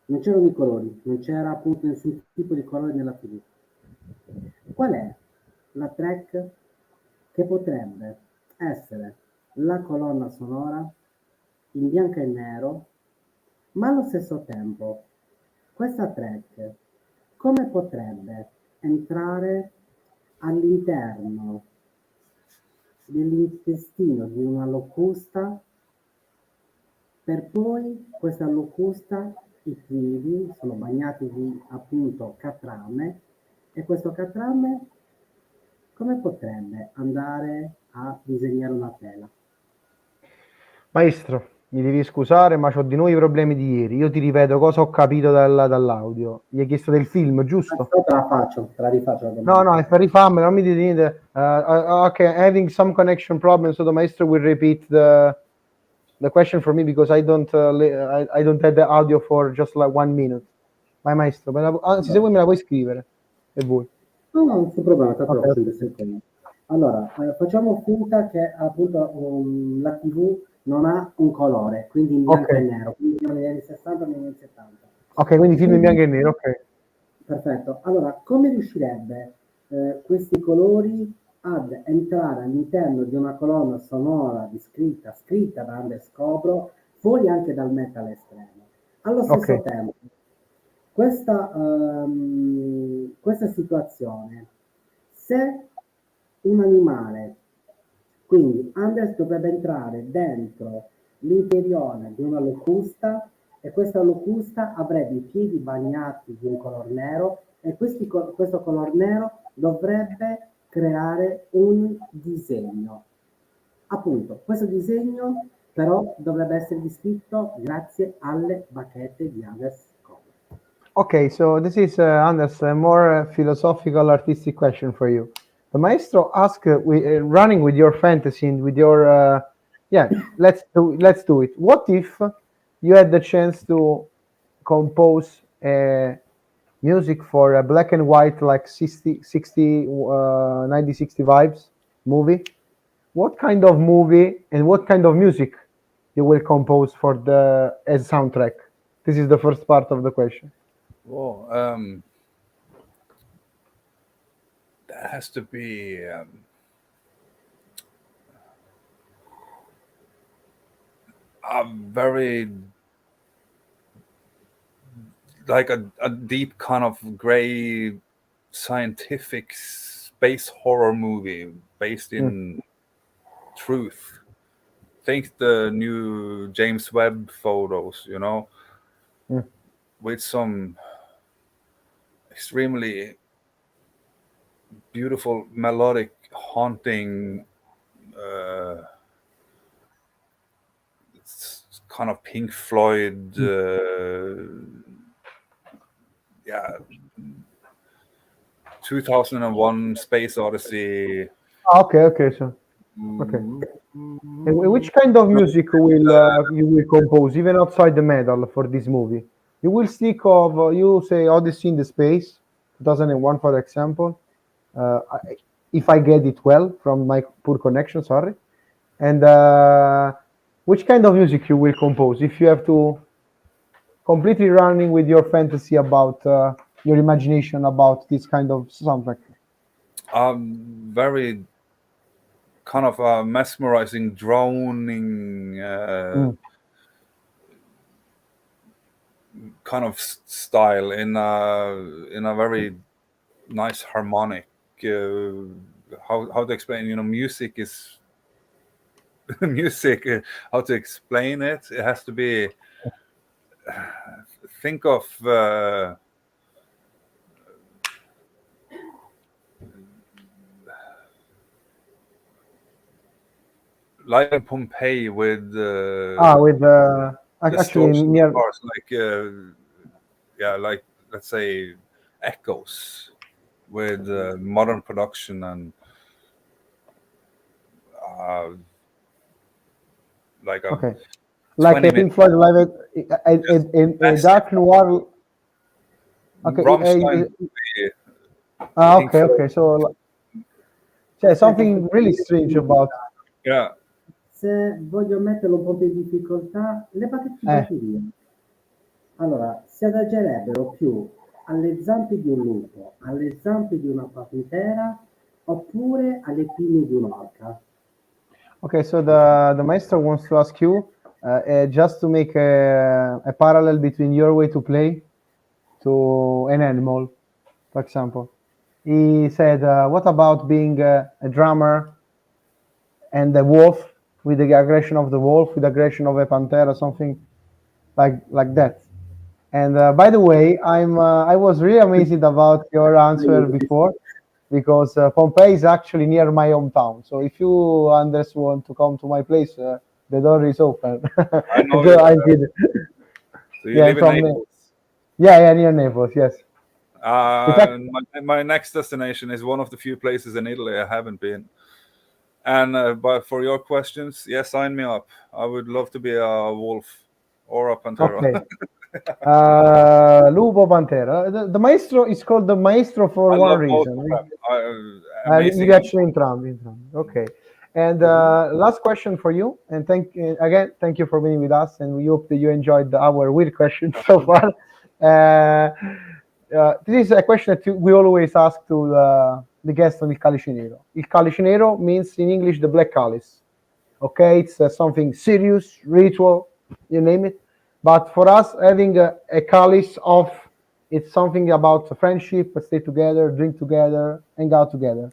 [SPEAKER 1] Non c'erano i colori, non c'era appunto nessun tipo di colore nella TV. Qual è la track che potrebbe essere la colonna sonora in bianco e nero, ma allo stesso tempo questa track come potrebbe entrare all'interno dell'intestino di una locusta, per poi questa locusta, i fili sono bagnati di appunto catrame, e questo catrame come potrebbe andare a disegnare una tela?
[SPEAKER 2] Maestro, mi devi scusare, ma ho di nuovo i problemi di ieri. Io ti ripeto cosa ho capito dall'audio. Gli hai chiesto del film, giusto?
[SPEAKER 1] Te la faccio, te la rifaccio.
[SPEAKER 2] No, rifammela, non mi dite niente. Okay, having some connection problems, so the maestro will repeat the question for me because I don't have the audio for just like 1 minute. Vai maestro, anzi se vuoi me la puoi scrivere, e vuoi.
[SPEAKER 1] No, non c'è problema, tanto
[SPEAKER 2] Ok.
[SPEAKER 1] lo secondo. Allora, facciamo finta che appunto la TV non ha un colore, quindi in bianco
[SPEAKER 2] Ok.
[SPEAKER 1] e nero, quindi negli anni 60 negli anni 70.
[SPEAKER 2] Ok, quindi film in bianco e nero, ok.
[SPEAKER 1] Perfetto. Allora, come riuscirebbe questi colori ad entrare all'interno di una colonna sonora scritta da Anders Kobro, fuori anche dal metal estremo? Allo stesso
[SPEAKER 2] Ok.
[SPEAKER 1] tempo, questa situazione, se un animale, quindi Anders dovrebbe entrare dentro l'interiore di una locusta e questa locusta avrebbe i piedi bagnati di un color nero e questo color nero dovrebbe creare un disegno. Appunto, questo disegno però dovrebbe essere descritto grazie alle bacchette di Anders Kobro.
[SPEAKER 2] Okay, so this is Anders, a more philosophical, artistic question for you. The maestro asked, running with your fantasy and with your, let's do it. What if you had the chance to compose music for a black and white, like 1960 vibes movie? What kind of movie and what kind of music you will compose for as soundtrack? This is the first part of the question.
[SPEAKER 3] Well, that has to be a very like a deep kind of gray scientific space horror movie based in truth. Think the new James Webb photos, you know, with some extremely beautiful, melodic, haunting, kind of Pink Floyd, 2001 Space Odyssey.
[SPEAKER 2] Okay, so okay. And which kind of music will you will compose, even outside the metal, for this movie? You will stick of you say Odyssey in the Space, 2001, for example. If I get it well from my poor connection, sorry. And which kind of music you will compose if you have to completely running with your fantasy about your imagination about this kind of soundtrack?
[SPEAKER 3] Very kind of mesmerizing, droning kind of style in a very nice harmonic. How to explain? You know, music is music. How to explain it? It has to be. Think of. Like in Pompeii with
[SPEAKER 2] actually
[SPEAKER 3] distortion
[SPEAKER 2] near
[SPEAKER 3] parts, like let's say echoes with modern production and like a
[SPEAKER 2] okay, like a Pink Floyd live a dark noir. Okay,
[SPEAKER 3] Rammstein.
[SPEAKER 2] okay, so something really strange about.
[SPEAKER 3] Yeah.
[SPEAKER 1] Se voglio metterlo un po' più in difficoltà, le bacchette di batteria. Allora, si adagerebbero più alle zampe di un lupo, alle zampe di una pantera, oppure alle pinne di un'orca.
[SPEAKER 2] Okay, so the maestro wants to ask you just to make a parallel between your way to play to an animal, for example. He said, what about being a drummer and a wolf, with the aggression of the wolf, with the aggression of a panther, something like that? And by the way, I was really amazed about your answer before, because Pompeii is actually near my hometown. So if you, Anders, want to come to my place, The door is open.
[SPEAKER 3] I know
[SPEAKER 2] So
[SPEAKER 3] you.
[SPEAKER 2] I did.
[SPEAKER 3] So you
[SPEAKER 2] Yeah,
[SPEAKER 3] live in
[SPEAKER 2] from
[SPEAKER 3] Naples.
[SPEAKER 2] yeah, near Naples. Yes. In fact,
[SPEAKER 3] My next destination is one of the few places in Italy I haven't been. And but for your questions, yes, sign me up. I would love to be a wolf or a pantera.
[SPEAKER 2] okay. Lupo Pantera. The Maestro is called the Maestro for
[SPEAKER 3] I
[SPEAKER 2] one
[SPEAKER 3] love both
[SPEAKER 2] reason.
[SPEAKER 3] of them.
[SPEAKER 2] Mi
[SPEAKER 3] Amazing.
[SPEAKER 2] piacciono entrambi. Okay. And last question for you. And thank you for being with us. And we hope that you enjoyed our weird questions so far. This is a question that we always ask to the guests on Il Calice Nero. Il Calice Nero means in English the black calice. Okay, it's something serious, ritual, you name it. But for us, having a calice of, it's something about friendship, stay together, drink together, hang out together.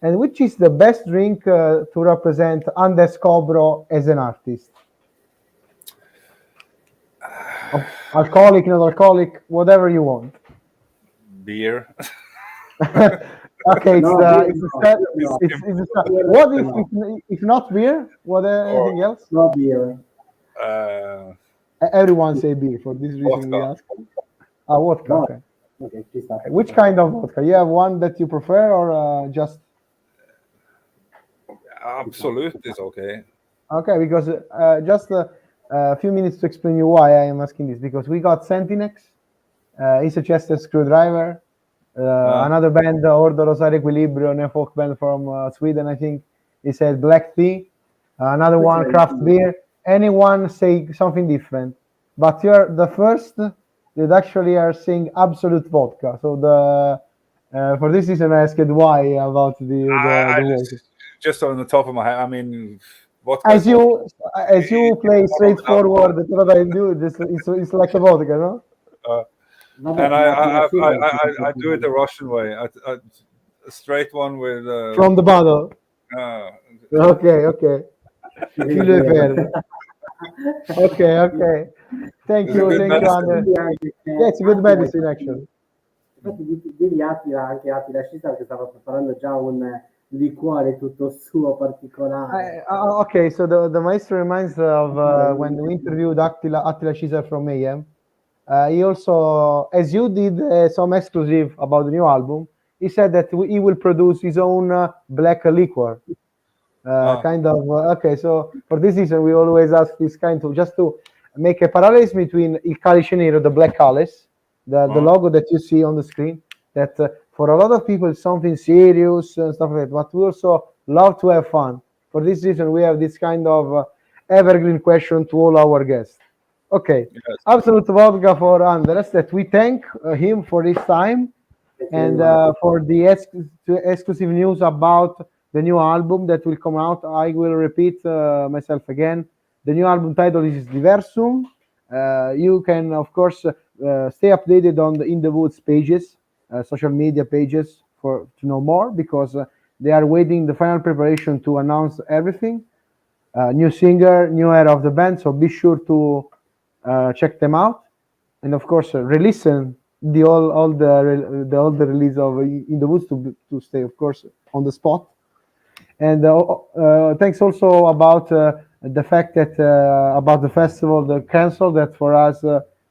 [SPEAKER 2] And which is the best drink to represent Anders Kobro as an artist? Alcoholic, not alcoholic, whatever you want.
[SPEAKER 3] Beer.
[SPEAKER 2] Okay,
[SPEAKER 1] No,
[SPEAKER 2] what if not beer? What anything else?
[SPEAKER 1] No beer.
[SPEAKER 2] Everyone say beer. For this reason, we
[SPEAKER 3] Vodka.
[SPEAKER 2] ask. Vodka.
[SPEAKER 1] No.
[SPEAKER 2] Okay.
[SPEAKER 1] Okay, ci sta.
[SPEAKER 2] Which kind of vodka? You have one that you prefer, or just?
[SPEAKER 3] Absolute is okay.
[SPEAKER 2] Okay, because just a few minutes to explain you why I am asking this. Because we got Sentinex. He suggested Screwdriver. Another band, Ordo Rosario Equilibrio, a folk band from Sweden, I think. He said black tea. Another one, craft beer. Anyone say something different. But you're the first that actually are saying absolute vodka. So for this reason, I asked why about the vodka.
[SPEAKER 3] Just on the top of my head, I mean, vodka.
[SPEAKER 2] As you play straightforward, that's what I do. It's like a vodka, no?
[SPEAKER 3] And I do it the Russian way. A straight one with
[SPEAKER 2] from the bottle. Okay. Okay. Thank you, Anders. Yeah, it's a good medicine actually.
[SPEAKER 1] Infatti di Attila Scissar che stava preparando già un liquore tutto suo particolare.
[SPEAKER 2] Okay, so the Maestro reminds of when we interviewed Attila Scissar from Mayhem. He also, as you did some exclusive about the new album, he said that he will produce his own black liquor. Kind of, okay, so for this reason, we always ask this kind of, just to make a parallelism between Il Calice Nero, the black calice, the logo that you see on the screen, that for a lot of people it's something serious and stuff like that, but we also love to have fun. For this reason, we have this kind of evergreen question to all our guests. Okay, yes. Absolute vodka for Anders, that we thank him for his time and for the exclusive news about the new album that will come out. I will repeat myself again. The new album title is Diversum. You can, of course, stay updated on the In the Woods pages, social media pages to know more, because they are waiting the final preparation to announce everything. New singer, new era of the band, so be sure to check them out, and of course re-listen all the release of In the Woods to stay, of course, on the spot. And thanks also about the fact that about the festival, the cancel, that for us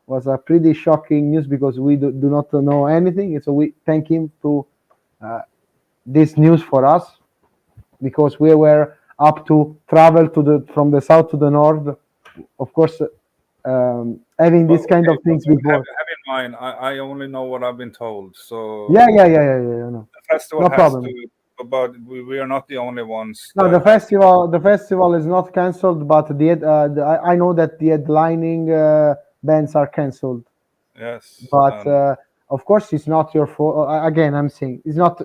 [SPEAKER 2] was a pretty shocking news, because we do not know anything, and so we thank him to this news for us, because we were up to travel from the south to the north, of course. Having these kind of things before.
[SPEAKER 3] Have in mind, I only know what I've been told. So
[SPEAKER 2] yeah. No.
[SPEAKER 3] The festival has problem. But we are not the only ones.
[SPEAKER 2] No, the festival is not cancelled, but I know that the headlining bands are cancelled.
[SPEAKER 3] Yes.
[SPEAKER 2] But of course, it's not your fault. Again, I'm saying it's not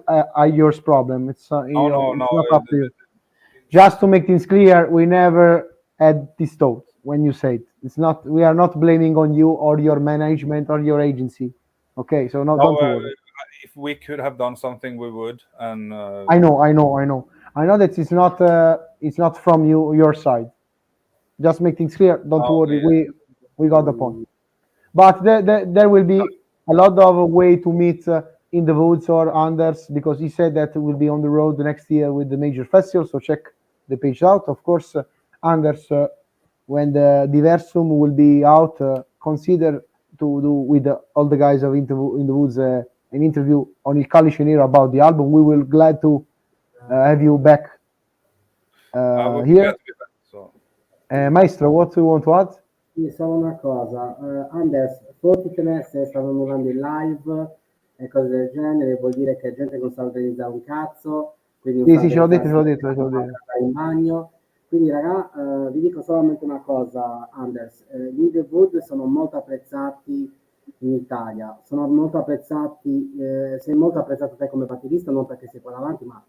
[SPEAKER 2] yours problem. It's it's not up to you. Just to make things clear, we never had this thought. When you say it's not, we are not blaming on you or your management or your agency. Okay, so don't worry.
[SPEAKER 3] If we could have done something, we would. And
[SPEAKER 2] I know that it's not from your side. Just make things clear. Don't worry. Yeah. We got the point. But there will be a lot of way to meet In the Woods or Anders, because he said that we'll be on the road the next year with the major festival. So check the page out. Of course, Anders, when the Versum will be out, consider to do with all the guys of in the Woods an interview on Il Calice Nero about the album. We will glad to have you back
[SPEAKER 3] I would be
[SPEAKER 2] here.
[SPEAKER 3] glad to be back. So.
[SPEAKER 2] Maestro, what do you want to add?
[SPEAKER 1] Sì, solo una cosa, Anders, tutti te se stanno muovendo in live e cose del genere, vuol dire che gente non sa organizzare un cazzo, quindi non
[SPEAKER 2] Sì,
[SPEAKER 1] sa
[SPEAKER 2] ce l'ho detto,
[SPEAKER 1] organizzare
[SPEAKER 2] ce l'ho detto.
[SPEAKER 1] in bagno. Quindi raga, vi dico solamente una cosa, Anders, gli Indie Wood sono molto apprezzati in Italia, sono molto apprezzati, sei molto apprezzato te come batterista, non perché sei qua davanti, ma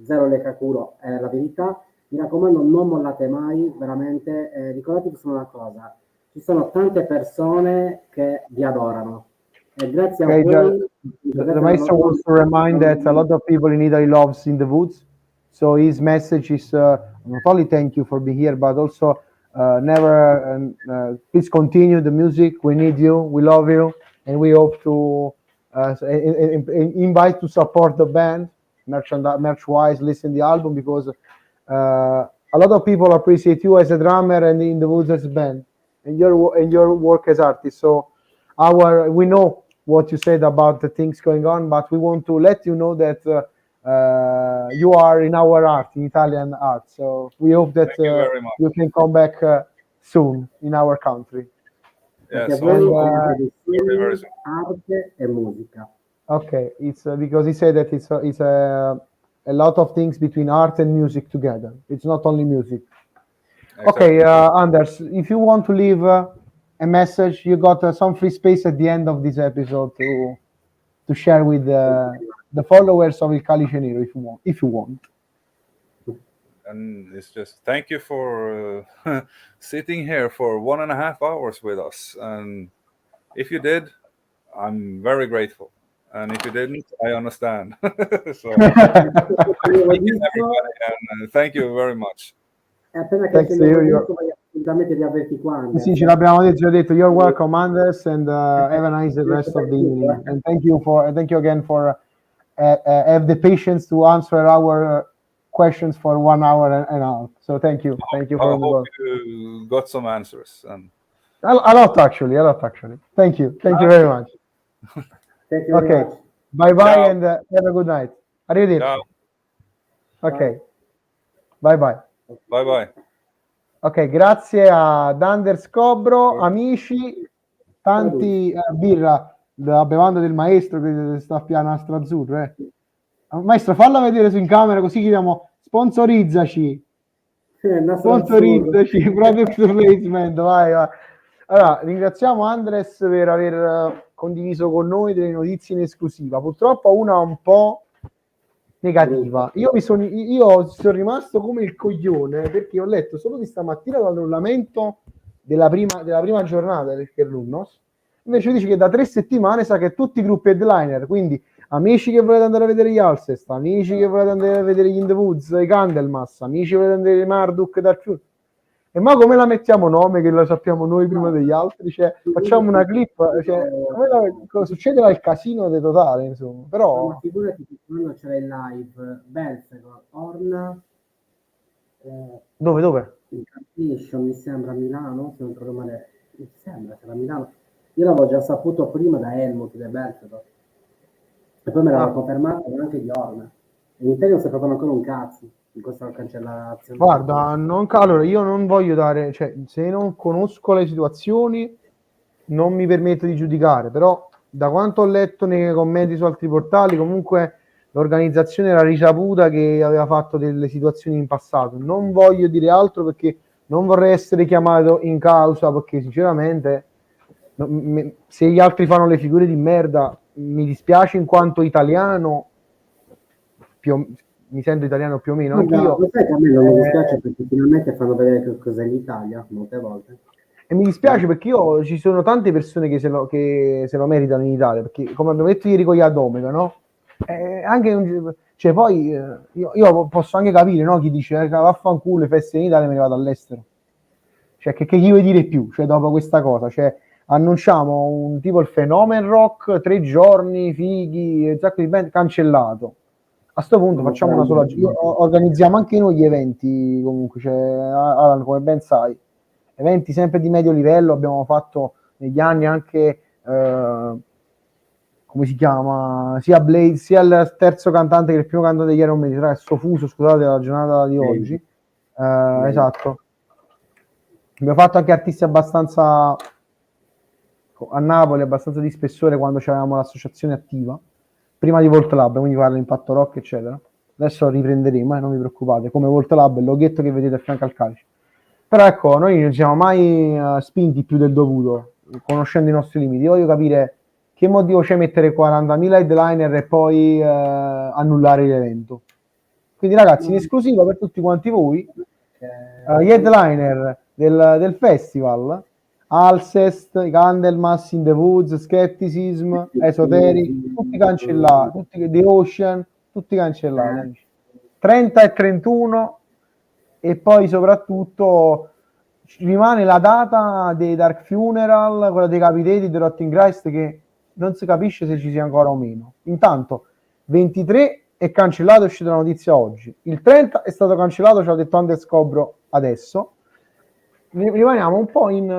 [SPEAKER 1] zero le cacuro, è la verità. Mi raccomando, non mollate mai, veramente, ricordatevi solo una cosa, ci sono tante persone che vi adorano e grazie a
[SPEAKER 2] Okay,
[SPEAKER 1] voi
[SPEAKER 2] the Maestro wants to remind that a lot of people in Italy loves In the Woods, so his message is not only thank you for being here, but also please continue the music. We need you, we love you, and we hope to invite to support the band merch wise, listen the album, because a lot of people appreciate you as a drummer and In the Woods as a band and your work as artist. So we know what you said about the things going on, but we want to let you know that you are in our art, in Italian art. So we hope that you can come back soon in our country.
[SPEAKER 3] Yeah,
[SPEAKER 1] Perché
[SPEAKER 3] so
[SPEAKER 1] voi
[SPEAKER 3] very soon.
[SPEAKER 1] arte e musica.
[SPEAKER 2] Okay, it's because he said that it's a lot of things between art and music together. It's not only music.
[SPEAKER 3] Exactly.
[SPEAKER 2] Okay, Anders, if you want to leave a message, you got some free space at the end of this episode to share with the followers of Il Calice Nero if you want.
[SPEAKER 3] And it's just thank you for sitting here for 1.5 hours with us. And if you did, I'm very grateful. And if you didn't, I understand. So everybody, and thank you very much.
[SPEAKER 1] Appena che assolutamente riavverti qua.
[SPEAKER 2] Sì, ce l'abbiamo detto. You're welcome, Anders, and have a nice rest of the evening. And thank you again for have the patience to answer our questions for 1 hour and a half. So thank you for
[SPEAKER 3] I hope you got some answers. And
[SPEAKER 2] a lot actually. Thank you very much.
[SPEAKER 1] Thank you very much.
[SPEAKER 2] Bye Ciao. And have a good night. Arrivederci.
[SPEAKER 3] Ciao.
[SPEAKER 2] Ok. Bye. Ok, grazie ad Anders Kobro, amici, tanti birra della bevanda del maestro che sta a piano nastro azzurro. Maestro, falla vedere su in camera così chiediamo sponsorizzaci. Sponsorizzaci, product placement, vai. Allora, ringraziamo Andres per aver condiviso con noi delle notizie in esclusiva. Purtroppo una un po' negativa. Io sono rimasto come il coglione perché ho letto solo di stamattina l'annullamento della prima giornata del Kerlunnos. Invece dice che da 3 settimane sa che tutti i gruppi headliner, quindi amici che volete andare a vedere gli Alcest, amici che volete andare a vedere gli In the Woods, i Candlemas, amici che volete andare a vedere Marduk, Dark. E ma come la mettiamo nome che la sappiamo noi prima degli altri? Cioè, facciamo una clip, succede il casino del totale, insomma. Però
[SPEAKER 1] ma figurati che quando c'era il live Belfegor, Orna
[SPEAKER 2] dove?
[SPEAKER 1] In Carnation, mi sembra a Milano, se non trovo male, mi sembra che era a Milano. Io l'avevo già saputo prima da Helmut di Belfegor e poi me l'aveva confermato anche di Orna. In Italia non si sapevano ancora un cazzo in questa cancellazione.
[SPEAKER 2] Guarda, allora io non voglio dare, cioè, se non conosco le situazioni non mi permetto di giudicare, però da quanto ho letto nei commenti su altri portali, comunque l'organizzazione era risaputa che aveva fatto delle situazioni in passato. Non voglio dire altro perché non vorrei essere chiamato in causa, perché sinceramente se gli altri fanno le figure di merda mi dispiace in quanto italiano, mi sento italiano più o meno anch'io.
[SPEAKER 1] Lo sai che a me non mi dispiace perché finalmente fanno vedere che cos'è l'Italia molte volte.
[SPEAKER 2] E mi dispiace perché ci sono tante persone che se lo meritano in Italia, perché come abbiamo detto ieri con gli Adomega, no? Cioè poi io posso anche capire, no? Chi dice vaffanculo le feste in Italia me ne vado all'estero. Cioè che gli vuoi dire più? Cioè dopo questa cosa, cioè annunciamo un tipo il Phenomen Rock, 3 giorni, fighi, un sacco di band cancellato. A sto punto facciamo una sola, organizziamo anche noi gli eventi, comunque, cioè, Alan, come ben sai, eventi sempre di medio livello, abbiamo fatto negli anni anche, come si chiama, sia Blade, sia il terzo cantante che il primo cantante di Iron Maiden, è Sofuso, scusate la giornata di oggi, esatto. Abbiamo fatto anche artisti abbastanza, a Napoli, abbastanza di spessore quando avevamo l'associazione attiva, prima di Volt Lab, quindi parla Impatto Rock, eccetera. Adesso riprenderemo, non vi preoccupate, come Volt Lab, il loghetto che vedete a fianco al Calice. Però ecco, noi non ci siamo mai spinti più del dovuto, conoscendo i nostri limiti. Io voglio capire che motivo c'è mettere 40.000 headliner e poi annullare l'evento. Quindi ragazzi, in esclusiva per tutti quanti voi, gli headliner del festival, Alcest, i Candlemas, In the Woods, Skepticism, Esoteric, tutti cancellati, tutti The Ocean, tutti cancellati. 30 e 31, e poi soprattutto rimane la data dei Dark Funeral, quella dei Capiteti, dei Rotting Christ, che non si capisce se ci sia ancora o meno. Intanto 23 è cancellato, è uscita la notizia oggi, il 30 è stato cancellato, ce l'ha detto Anders Kobro adesso. Rimaniamo un po' in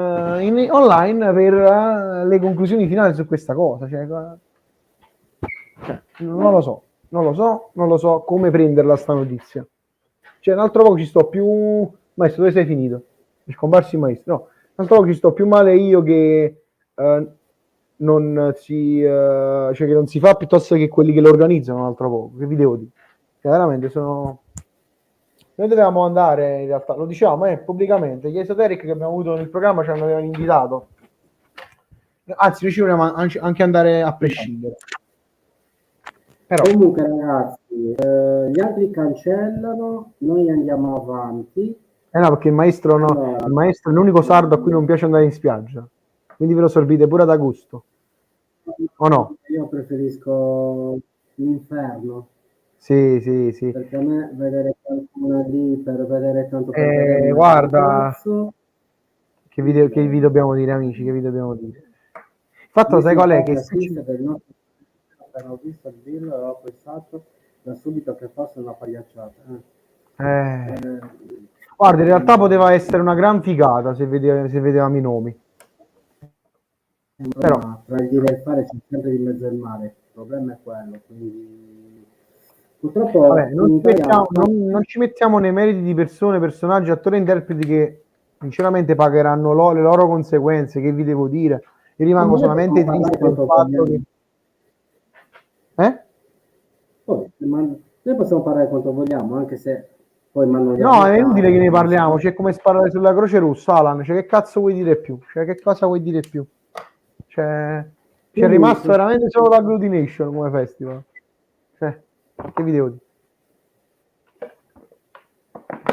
[SPEAKER 2] online per le conclusioni finali su questa cosa, cioè, non lo so come prenderla sta notizia. Cioè, un altro po' ci sto più... Maestro, dove sei finito? È scomparso il maestro. No, un altro po' ci sto più male io che non che non si fa, piuttosto che quelli che lo organizzano un altro po'. Che vi devo dire? Cioè, veramente sono... Noi dovevamo andare, in realtà, lo diciamo pubblicamente, gli Esoteric che abbiamo avuto nel programma ci avevano invitato. Anzi, noi ci volevamo anche andare a prescindere.
[SPEAKER 1] Però... Comunque ragazzi, gli altri cancellano, noi andiamo avanti.
[SPEAKER 2] No, perché il maestro, no, il maestro è l'unico sardo a cui non piace andare in spiaggia. Quindi ve lo sorbite pure ad agosto. O no?
[SPEAKER 1] Io preferisco l'inferno.
[SPEAKER 2] Sì.
[SPEAKER 1] Perché a me vedere qualcuno lì per vedere tanto
[SPEAKER 2] guarda, che vi dobbiamo dire, amici, che vi dobbiamo dire. Infatti, sai qual è? Che
[SPEAKER 1] ho visto il video e ho pensato da subito che fosse una pagliacciata.
[SPEAKER 2] Guarda, in realtà poteva essere una gran figata se vedevamo i nomi.
[SPEAKER 1] Però tra il dire e il fare c'è sempre di mezzo il mare, il problema è quello, quindi purtroppo
[SPEAKER 2] vabbè, non ci mettiamo nei meriti di persone, personaggi, attori e interpreti che sinceramente pagheranno le loro conseguenze, che vi devo dire. Io rimango solamente triste per il fatto che...
[SPEAKER 1] Noi possiamo parlare quanto vogliamo, anche se poi
[SPEAKER 2] no, è inutile che ne parliamo, c'è come sparare sulla Croce Rossa, Alan, cioè che cazzo vuoi dire più? Cioè che cosa vuoi dire più? Cioè, c'è rimasto veramente solo l'agglutination come festival. Cioè, che vi devo dire?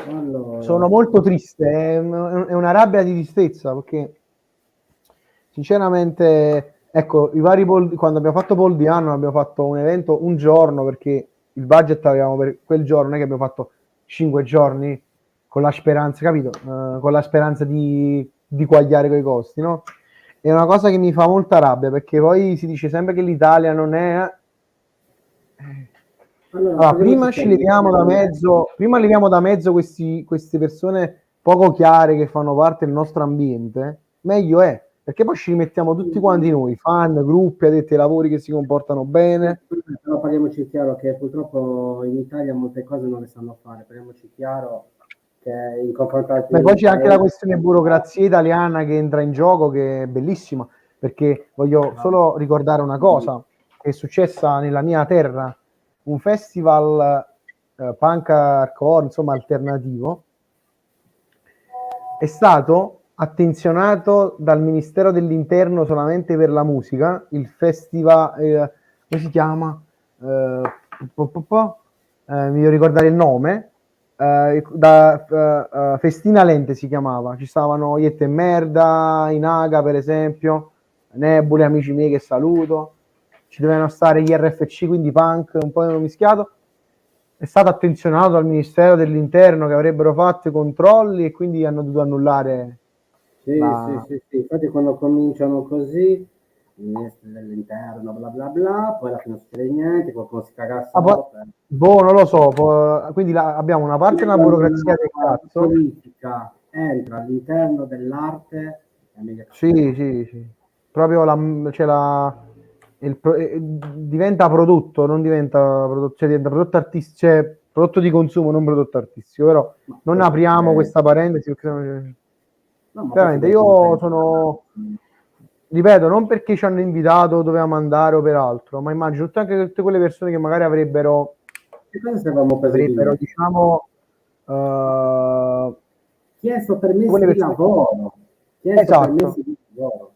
[SPEAKER 2] Allora... Sono molto triste, è una rabbia di tristezza, perché sinceramente, ecco, i vari quando abbiamo fatto Paul di anno abbiamo fatto un evento un giorno, perché il budget avevamo per quel giorno, non è che abbiamo fatto 5 giorni con la speranza, capito? Con la speranza di quagliare quei costi, no? È una cosa che mi fa molta rabbia, perché poi si dice sempre che l'Italia non è... Allora, prima ci leviamo da mezzo queste persone poco chiare che fanno parte del nostro ambiente, meglio è, perché poi ci rimettiamo tutti quanti noi, fan, gruppi, addetti ai lavori che si comportano bene.
[SPEAKER 1] Però parliamoci chiaro che purtroppo in Italia molte cose non le sanno fare, parliamoci chiaro che in confronto a...
[SPEAKER 2] Poi c'è anche la questione burocrazia italiana che entra in gioco, che è bellissima, perché voglio solo ricordare una cosa che è successa nella mia terra, un festival punk hardcore, insomma alternativo, è stato attenzionato dal Ministero dell'Interno solamente per la musica, il festival, come si chiama? Mi devo ricordare il nome, Festina Lente si chiamava, ci stavano Iette e Merda, Inaga per esempio, Nebule, amici miei che saluto, ci dovevano stare gli RFC, quindi punk, un po' mischiato. È stato attenzionato dal Ministero dell'Interno che avrebbero fatto i controlli e quindi hanno dovuto annullare.
[SPEAKER 1] Sì, infatti quando cominciano così ministri dell'interno, bla bla bla, poi alla fine non succede niente, qualcuno si caga
[SPEAKER 2] Ah,
[SPEAKER 1] sopra.
[SPEAKER 2] boh, non lo so, quindi abbiamo una parte una burocrazia del
[SPEAKER 1] La
[SPEAKER 2] cazzo.
[SPEAKER 1] politica entra all'interno dell'arte, è meglio che
[SPEAKER 2] Sì. Proprio diventa prodotto, non diventa prodotto, cioè diventa prodotto artistico, cioè prodotto di consumo, non prodotto artistico, però
[SPEAKER 1] ma
[SPEAKER 2] non
[SPEAKER 1] poi
[SPEAKER 2] apriamo
[SPEAKER 1] succede-
[SPEAKER 2] questa parentesi perché
[SPEAKER 1] no, ma poi
[SPEAKER 2] veramente
[SPEAKER 1] succede
[SPEAKER 2] io
[SPEAKER 1] sempre.
[SPEAKER 2] sono, ripeto, non perché ci hanno invitato, dovevamo andare o per altro, ma immagino tutte quelle persone che magari avrebbero,
[SPEAKER 1] Che cosa se avevamo preso i biglietti?
[SPEAKER 2] diciamo, eh,
[SPEAKER 1] Chiesto permessi
[SPEAKER 2] quelle
[SPEAKER 1] di
[SPEAKER 2] persone,
[SPEAKER 1] lavoro, chiesto
[SPEAKER 2] esatto,
[SPEAKER 1] permessi di lavoro,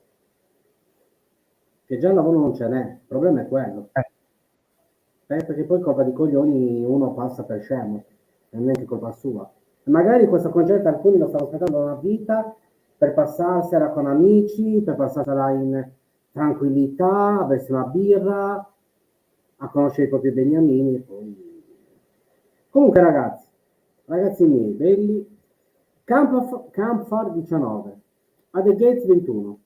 [SPEAKER 1] che già il lavoro non ce n'è, il problema è quello.
[SPEAKER 2] eh,
[SPEAKER 1] Perché poi colpa di coglioni uno passa per scemo, non è neanche colpa sua. E magari questo concerto alcuni lo stanno aspettando da una vita per passarsela con amici, per passarsela in tranquillità, a bersi una birra, a conoscere i propri beniamini. E poi... Comunque ragazzi miei, belli, Campfire 19, A The Gates 21,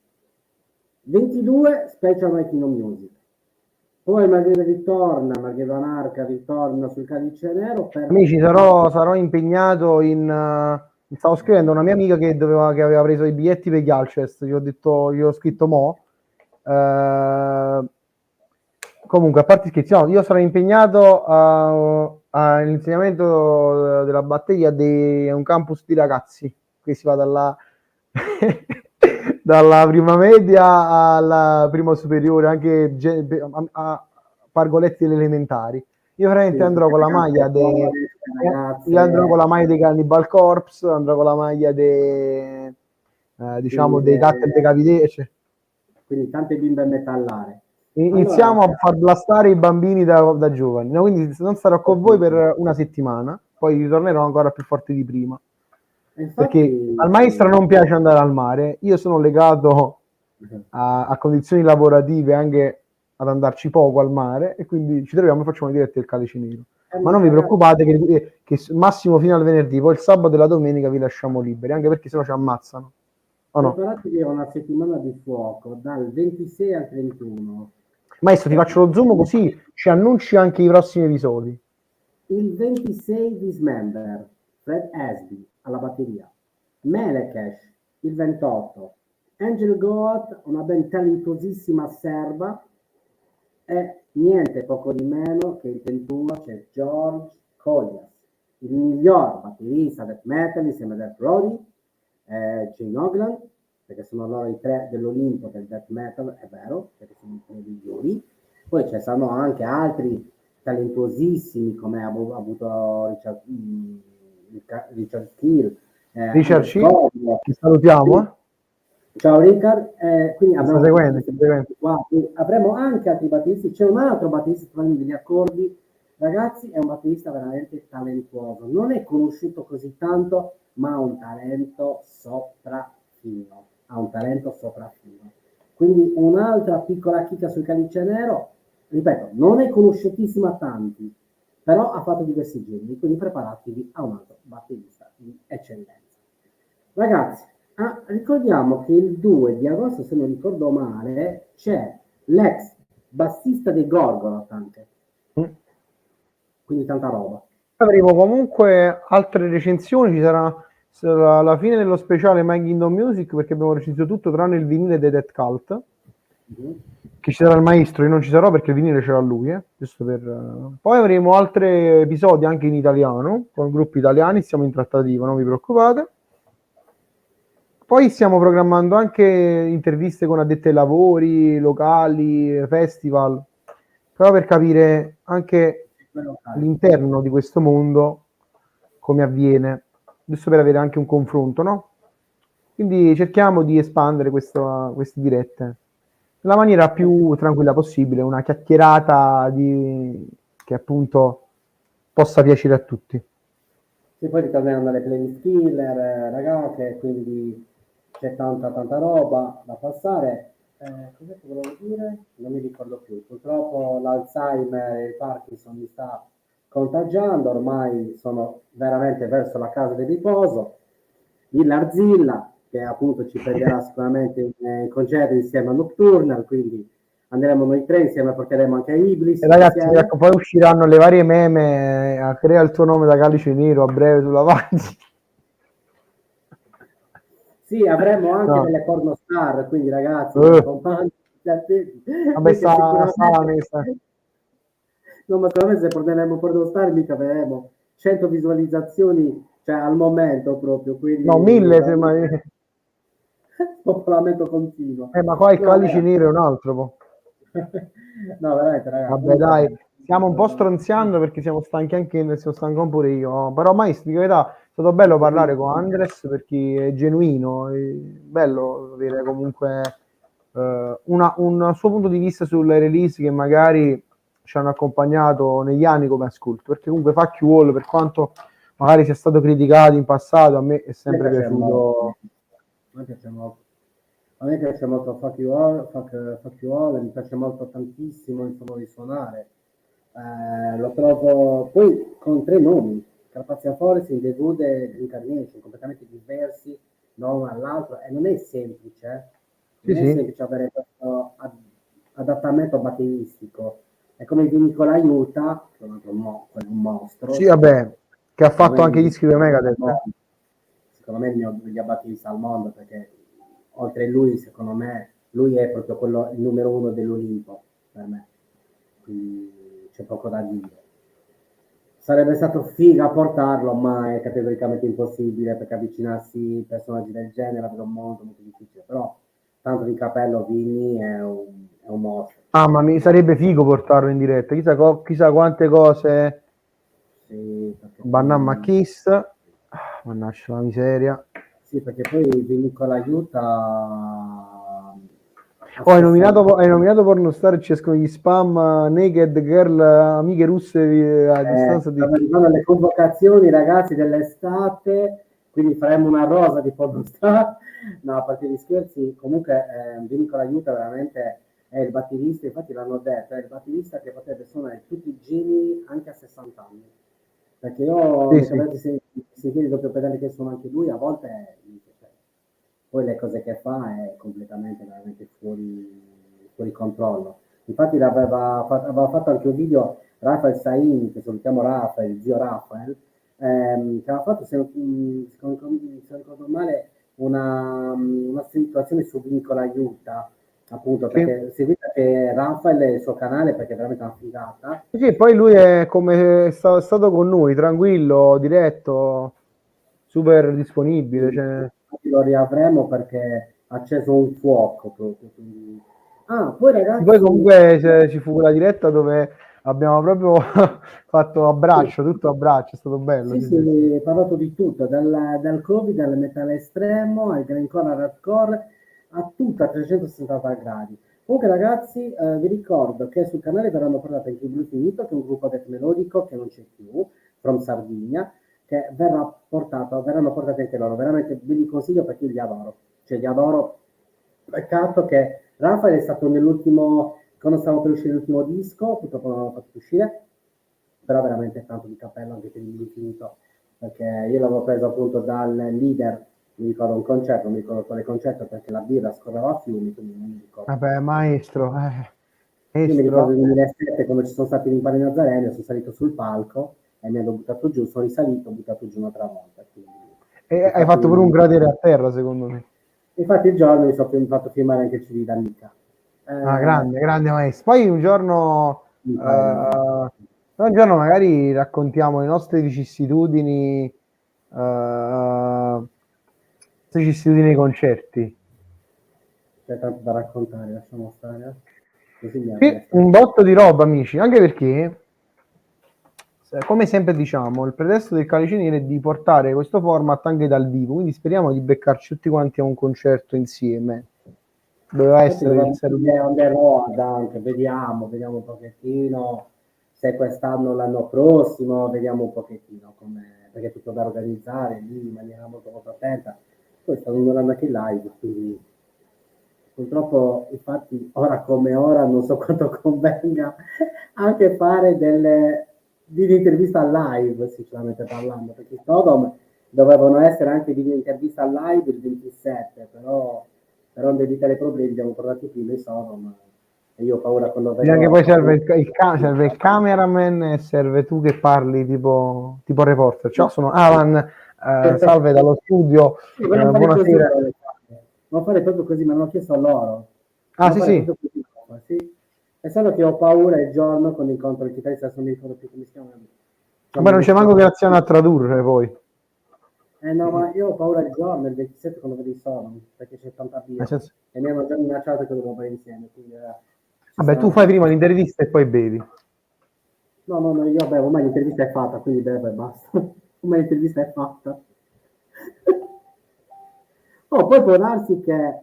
[SPEAKER 1] 22 Special Making of Music. Poi Margrave ritorna, Margrave Anarca ritorna sul Calice Nero per...
[SPEAKER 2] amici, sarò impegnato stavo scrivendo a una mia amica che aveva preso i biglietti per Galcest, gli ho scritto mo. Comunque, a parte scherzi, no, io sarò impegnato all'insegnamento della batteria di un campus di ragazzi, che si va dalla prima media alla prima superiore, anche a pargoletti delle elementari. Io veramente andrò con la maglia io andrò con la maglia dei Cannibal Corpse, andrò con la maglia diciamo dei Cutted Decapitation.
[SPEAKER 1] Quindi tante bimbe metallare.
[SPEAKER 2] Iniziamo a far blastare i bambini da giovani, no? Quindi non sarò con voi per una settimana, poi ritornerò ancora più forte di prima. Perché al maestro non piace andare al mare, io sono legato a condizioni lavorative anche ad andarci poco al mare e quindi ci troviamo e facciamo dirette del Calice Nero. Ma non vi preoccupate che massimo fino al venerdì, poi il sabato e la domenica vi lasciamo liberi, anche perché sennò ci ammazzano. O no?
[SPEAKER 1] Preparatevi a una settimana di fuoco dal 26 al 31.
[SPEAKER 2] Maestro, ti faccio lo zoom così ci annunci anche i prossimi episodi.
[SPEAKER 1] Il 26 Dismember, Fred Asby alla batteria. Melekesh, il 28. Angel Goat, una band talentosissima serba. E niente poco di meno che il 21 c'è George Collias, il miglior batterista death metal insieme a Death Brody, Jane Ogland, perché sono loro i tre dell'Olimpo del death metal, è vero, perché sono i tre migliori. Poi ci saranno anche altri talentuosissimi come ha avuto Richard Kill,
[SPEAKER 2] Richard C, che salutiamo.
[SPEAKER 1] Ciao Ricard, quindi avremo anche altri batteristi, c'è un altro batterista degli accordi, ragazzi, è un batterista veramente talentuoso, non è conosciuto così tanto, ma ha un talento sopraffino, quindi un'altra piccola chicca sul Calice Nero, ripeto, non è conosciutissima a tanti, però ha fatto diversi giri, quindi preparatevi a un altro batterista di eccellenza. Ragazzi, ricordiamo che il 2 di agosto, se non ricordo male, c'è l'ex bassista dei Gorgoroth anche. Quindi tanta roba.
[SPEAKER 2] Avremo comunque altre recensioni, ci sarà alla fine dello speciale Making of Music, perché abbiamo recensito tutto tranne il vinile dei Death Cult. Che ci sarà il maestro, io non ci sarò perché il vinile ce l'ha lui, giusto per... Poi avremo altri episodi anche in italiano, con gruppi italiani, siamo in trattativa, non vi preoccupate. Poi stiamo programmando anche interviste con addetti ai lavori, locali, festival, proprio per capire anche l'interno di questo mondo, come avviene, giusto per avere anche un confronto, no? Quindi cerchiamo di espandere queste dirette nella maniera più tranquilla possibile, una chiacchierata che appunto possa piacere a tutti.
[SPEAKER 1] E poi ritorneranno alle playlist killer, ragazze, quindi c'è tanta roba da passare. Cos'è che volevo dire? Non mi ricordo più. Purtroppo l'Alzheimer e il Parkinson mi sta contagiando, ormai sono veramente verso la casa del riposo, l'arzilla, che appunto ci prenderà sicuramente in concerto insieme a Nocturnal, quindi andremo noi tre insieme, porteremo anche Iblis
[SPEAKER 2] E ragazzi,
[SPEAKER 1] insieme.
[SPEAKER 2] ecco, poi usciranno le varie meme, crea il tuo nome da Calice Nero a breve sulla pagina.
[SPEAKER 1] Sì, avremo anche
[SPEAKER 2] No.
[SPEAKER 1] delle pornostar, quindi ragazzi, mi raccomando,
[SPEAKER 2] Vabbè,
[SPEAKER 1] perché
[SPEAKER 2] sta la
[SPEAKER 1] sicuramente
[SPEAKER 2] messa.
[SPEAKER 1] no, ma sicuramente se porteremo pornostar mica avremo 100 visualizzazioni, cioè al momento proprio,
[SPEAKER 2] No,
[SPEAKER 1] quindi
[SPEAKER 2] 1000 semmai.
[SPEAKER 1] spopolamento continuo.
[SPEAKER 2] Ma qua il
[SPEAKER 1] No,
[SPEAKER 2] Calice Nero è un altro po'.
[SPEAKER 1] no, veramente, ragazzi.
[SPEAKER 2] Vabbè, dai, stiamo un po' stronziando perché siamo stanchi anche noi, sono stanco pure io. Però, Maestro, di verità, è stato bello parlare con Andres perché è genuino, è bello avere comunque un suo punto di vista sulle release che magari ci hanno accompagnato negli anni come ascolto. Perché comunque Fuck You All, per quanto magari sia stato criticato in passato, a me è sempre piaciuto.
[SPEAKER 1] A me piace molto. A me piace molto Fuck You All, Fuck You All, mi piace molto tantissimo il suo modo di suonare. Lo trovo poi con tre nomi, Carpathian Forest, in The Good e Carnation, completamente diversi da uno all'altro, e non è semplice,
[SPEAKER 2] Sì,
[SPEAKER 1] non è
[SPEAKER 2] sì.
[SPEAKER 1] semplice avere questo adattamento batteristico. È come di Nicola Aiuta, che è un altro un mostro.
[SPEAKER 2] Sì, vabbè, che ha
[SPEAKER 1] Secondo
[SPEAKER 2] fatto
[SPEAKER 1] me
[SPEAKER 2] anche gli dischi di Megadeth.
[SPEAKER 1] secondo me il mio degli batterista al mondo, perché oltre a lui, secondo me, lui è proprio quello, il numero uno dell'Olimpo per me. Quindi c'è poco da dire. Sarebbe stato figa portarlo, ma è categoricamente impossibile perché avvicinarsi a personaggi del genere è molto molto difficile. Però tanto di capello Vinny è un mostro.
[SPEAKER 2] Ah, ma mi sarebbe figo portarlo in diretta. Chissà quante cose.
[SPEAKER 1] Sì, perché
[SPEAKER 2] Bannamma
[SPEAKER 1] poi,
[SPEAKER 2] Kiss. Mannaggia la miseria.
[SPEAKER 1] sì, perché poi Vinny con l'aiuta a
[SPEAKER 2] Oh,
[SPEAKER 1] 60.
[SPEAKER 2] hai nominato Pornostar e ci escono gli spam naked girl, amiche russe a distanza di...
[SPEAKER 1] Stanno arrivando le convocazioni, ragazzi, dell'estate, quindi faremo una rosa di pornostar. No, a parte gli scherzi, comunque Nicola Aiuta veramente è il batterista, infatti l'hanno detto, è il batterista che potrebbe suonare tutti i giri anche a 60 anni. Perché io
[SPEAKER 2] Sì,
[SPEAKER 1] mi
[SPEAKER 2] sì.
[SPEAKER 1] sembra di sentire i doppio pedale che suona anche lui, a volte poi le cose che fa è completamente veramente fuori controllo. Infatti aveva fatto anche un video Rafael Sain, che salutiamo Rafael, il zio Rafael, che aveva fatto, se non ricordo male, una situazione su Nicola Aiuta, appunto,
[SPEAKER 2] Sì.
[SPEAKER 1] perché seguite anche Rafael e il suo canale perché è veramente una figata.
[SPEAKER 2] Sì, poi lui è come è stato con noi, tranquillo, diretto, super disponibile. Cioè...
[SPEAKER 1] Lo riavremo perché ha acceso un fuoco proprio. Quindi... Ah, poi
[SPEAKER 2] Poi
[SPEAKER 1] ragazzi,
[SPEAKER 2] comunque ci fu quella diretta dove abbiamo proprio fatto abbraccio, tutto abbraccio, è stato bello.
[SPEAKER 1] sì,
[SPEAKER 2] Sì,
[SPEAKER 1] sì,
[SPEAKER 2] sì.
[SPEAKER 1] ho parlato di tutto, dal Covid al metal estremo, al grindcore al hardcore, a tutto a 360 gradi. Comunque ragazzi, vi ricordo che sul canale verranno portate anche i Blue Finito, che è un gruppo death melodico che non c'è più, from Sardegna, che verranno portate anche loro. Veramente ve li consiglio perché io li adoro. Cioè li adoro. Peccato che Rafael è stato nell'ultimo, quando stavo per uscire l'ultimo disco, purtroppo non l'ho fatto uscire, però veramente tanto di cappello anche per l'infinito, perché io l'avevo preso appunto dal leader, mi ricordo un concerto, non mi ricordo quale concerto, perché la birra scorreva a fiumi, quindi non mi ricordo.
[SPEAKER 2] Vabbè, maestro,
[SPEAKER 1] Io mi ricordo
[SPEAKER 2] maestro.
[SPEAKER 1] nel 2007 quando ci sono stati i rimpari Nazareno, sono salito sul palco e mi hanno buttato giù, sono risalito, ho buttato giù un'altra volta. Quindi,
[SPEAKER 2] E hai
[SPEAKER 1] infatti,
[SPEAKER 2] fatto pure un cratere a terra, secondo me.
[SPEAKER 1] infatti il giorno mi sono fatto filmare anche il CD da Mica.
[SPEAKER 2] Ah, grande, grande maestro. Poi un giorno magari raccontiamo le nostre vicissitudini ai concerti.
[SPEAKER 1] C'è tanto da raccontare, lasciamo stare. Così mi
[SPEAKER 2] Sì,
[SPEAKER 1] arresto.
[SPEAKER 2] un botto di roba, amici, anche perché, come sempre diciamo, il pretesto del Calicenero è di portare questo format anche dal vivo, quindi speriamo di beccarci tutti quanti a un concerto insieme. Doveva
[SPEAKER 1] Infatti
[SPEAKER 2] essere il
[SPEAKER 1] dovevamo
[SPEAKER 2] saluto.
[SPEAKER 1] dire on the road anche, vediamo un pochettino se quest'anno o l'anno prossimo, vediamo un pochettino come, perché è tutto da organizzare lì in maniera molto molto attenta. Poi stanno andando anche in live, quindi purtroppo infatti ora come ora non so quanto convenga anche fare di un'intervista live, sinceramente parlando, perché Stodom dovevano essere anche video intervista live il 27, però per onde di tale problemi abbiamo portato prima i Sodom e io ho paura quando
[SPEAKER 2] Bisogna che
[SPEAKER 1] vedo...
[SPEAKER 2] poi serve il cameraman e serve tu che parli tipo reporter. Ciao, sono Alan, salve dallo studio,
[SPEAKER 1] Sì, volevo fare così,
[SPEAKER 2] buonasera.
[SPEAKER 1] volevo fare proprio così, ma non ho chiesto a loro.
[SPEAKER 2] Ah,
[SPEAKER 1] Volevo
[SPEAKER 2] sì,
[SPEAKER 1] fare
[SPEAKER 2] sì.
[SPEAKER 1] proprio così, sì. È solo che ho paura il giorno quando incontro il chitarrista, non mi ricordo più come si chiama.
[SPEAKER 2] Vabbè, non c'è manco Graziano a tradurre poi.
[SPEAKER 1] No, ma io ho paura il giorno, il 27 quando vedo i Sodom, perché c'è tanta
[SPEAKER 2] Nel
[SPEAKER 1] birra.
[SPEAKER 2] senso-
[SPEAKER 1] E mi hanno già minacciato che dovevo fare insieme, quindi ci
[SPEAKER 2] Vabbè,
[SPEAKER 1] sarà
[SPEAKER 2] tu
[SPEAKER 1] un
[SPEAKER 2] fai
[SPEAKER 1] po'.
[SPEAKER 2] prima l'intervista e poi bevi.
[SPEAKER 1] No, io bevo, ormai l'intervista è fatta, quindi bevo e basta. Ormai l'intervista è fatta. Oh, poi può darsi che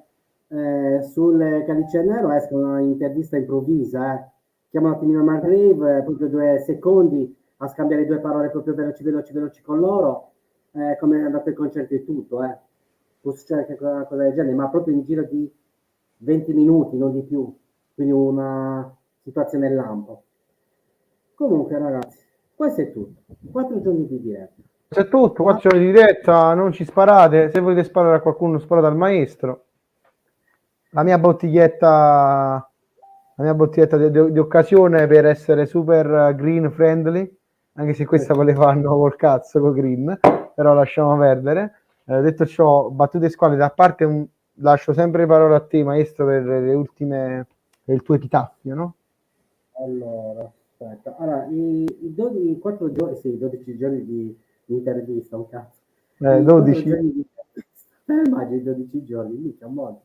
[SPEAKER 1] sul Calice Nero esca una intervista improvvisa, chiamo un attimino Margrave, proprio 2 secondi a scambiare 2 parole proprio veloci con loro, come è andato il concerto e tutto, può succedere che cosa del genere, ma proprio in giro di 20 minuti, non di più, quindi una situazione lampo. Comunque ragazzi, questo è tutto, 4 giorni di diretta.
[SPEAKER 2] C'è tutto, 4 ore di diretta, non ci sparate. Se volete sparare a qualcuno, sparate al maestro. La mia bottiglietta di occasione per essere super green friendly, anche se questa ve le fanno col cazzo con green, però lasciamo perdere. Detto ciò, battute squallide a parte, lascio sempre le parole a te, maestro, per le ultime, per il tuo epitaffio, no?
[SPEAKER 1] Allora, aspetta. Allora, i 4 giorni, sì, i 12 giorni di intervista, un cazzo. I 4
[SPEAKER 2] 12.
[SPEAKER 1] giorni di intervista, immagino i 12 giorni, mica un modo.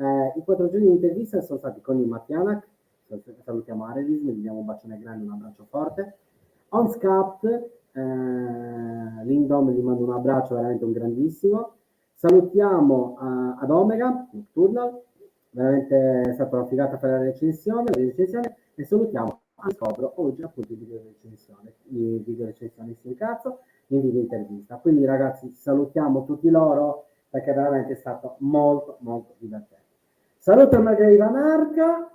[SPEAKER 1] I 4 giorni di intervista sono stati con il Mattianac, salutiamo Arelis, gli diamo un bacione grande, un abbraccio forte. On Scapt, Lindom gli mando un abbraccio, veramente un grandissimo. Salutiamo ad Omega, Nocturnal, veramente è stata una figata fare la recensione e salutiamo Askio Production, oggi appunto il video recensione si incazzo, in video intervista. Quindi ragazzi salutiamo tutti loro perché veramente è stato molto molto divertente. Saluto il Margrave Anarca.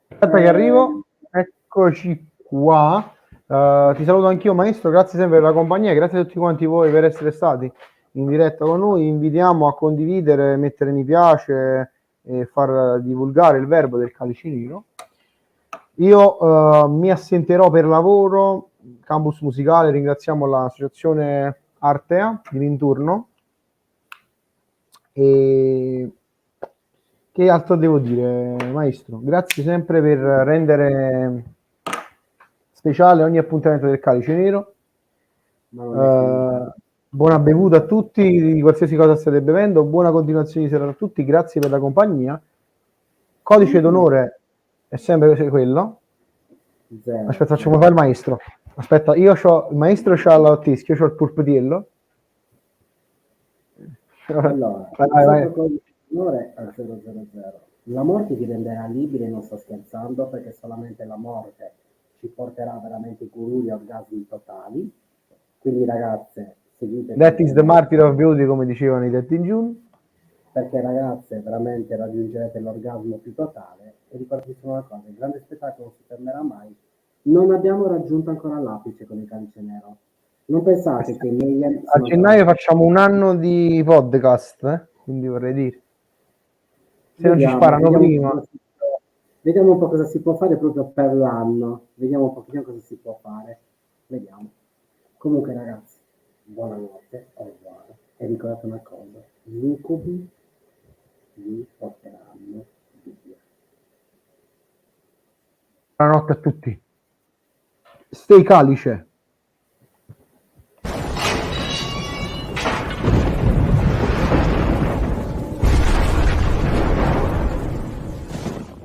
[SPEAKER 2] Aspetta che arrivo, eccoci qua. Ti saluto anch'io maestro, grazie sempre per la compagnia, grazie a tutti quanti voi per essere stati in diretta con noi. Invitiamo a condividere, mettere mi piace e far divulgare il verbo del Calice Nero. Io mi assenterò per lavoro, campus musicale, ringraziamo l'associazione Artea di Linturno. E che altro devo dire, maestro? Grazie sempre per rendere speciale ogni appuntamento del Calice Nero. Buona bevuta a tutti, di qualsiasi cosa state bevendo, buona continuazione di serata a tutti, grazie per la compagnia. Codice d'onore è sempre quello. Aspetta, facciamo fare il maestro. Aspetta, il maestro c'ha l'autisco, io c'ho il purputiello.
[SPEAKER 1] Allora,
[SPEAKER 2] vai.
[SPEAKER 1] il codice d'onore è 000. La morte ti renderà liberi, non sto scherzando, perché solamente la morte ci porterà veramente cururi e orgasmi totali. Quindi ragazze, seguite.
[SPEAKER 2] That is the martyr of beauty, come dicevano i Detti in June.
[SPEAKER 1] Perché ragazze, veramente raggiungerete l'orgasmo più totale. E ricordate una cosa, il grande spettacolo non si fermerà mai. Non abbiamo raggiunto ancora l'apice con il Calice Nero. Non pensate che
[SPEAKER 2] a gennaio facciamo un anno di podcast, quindi vorrei dire. Se non ci sparano prima.
[SPEAKER 1] Vediamo un po' cosa si può fare proprio per l'anno. Vediamo un po' cosa si può fare. Vediamo. Comunque ragazzi, buonanotte, au revoir. E ricordate una cosa, gli incubi vi porteranno via.
[SPEAKER 2] Buonanotte a tutti. Stay Calice.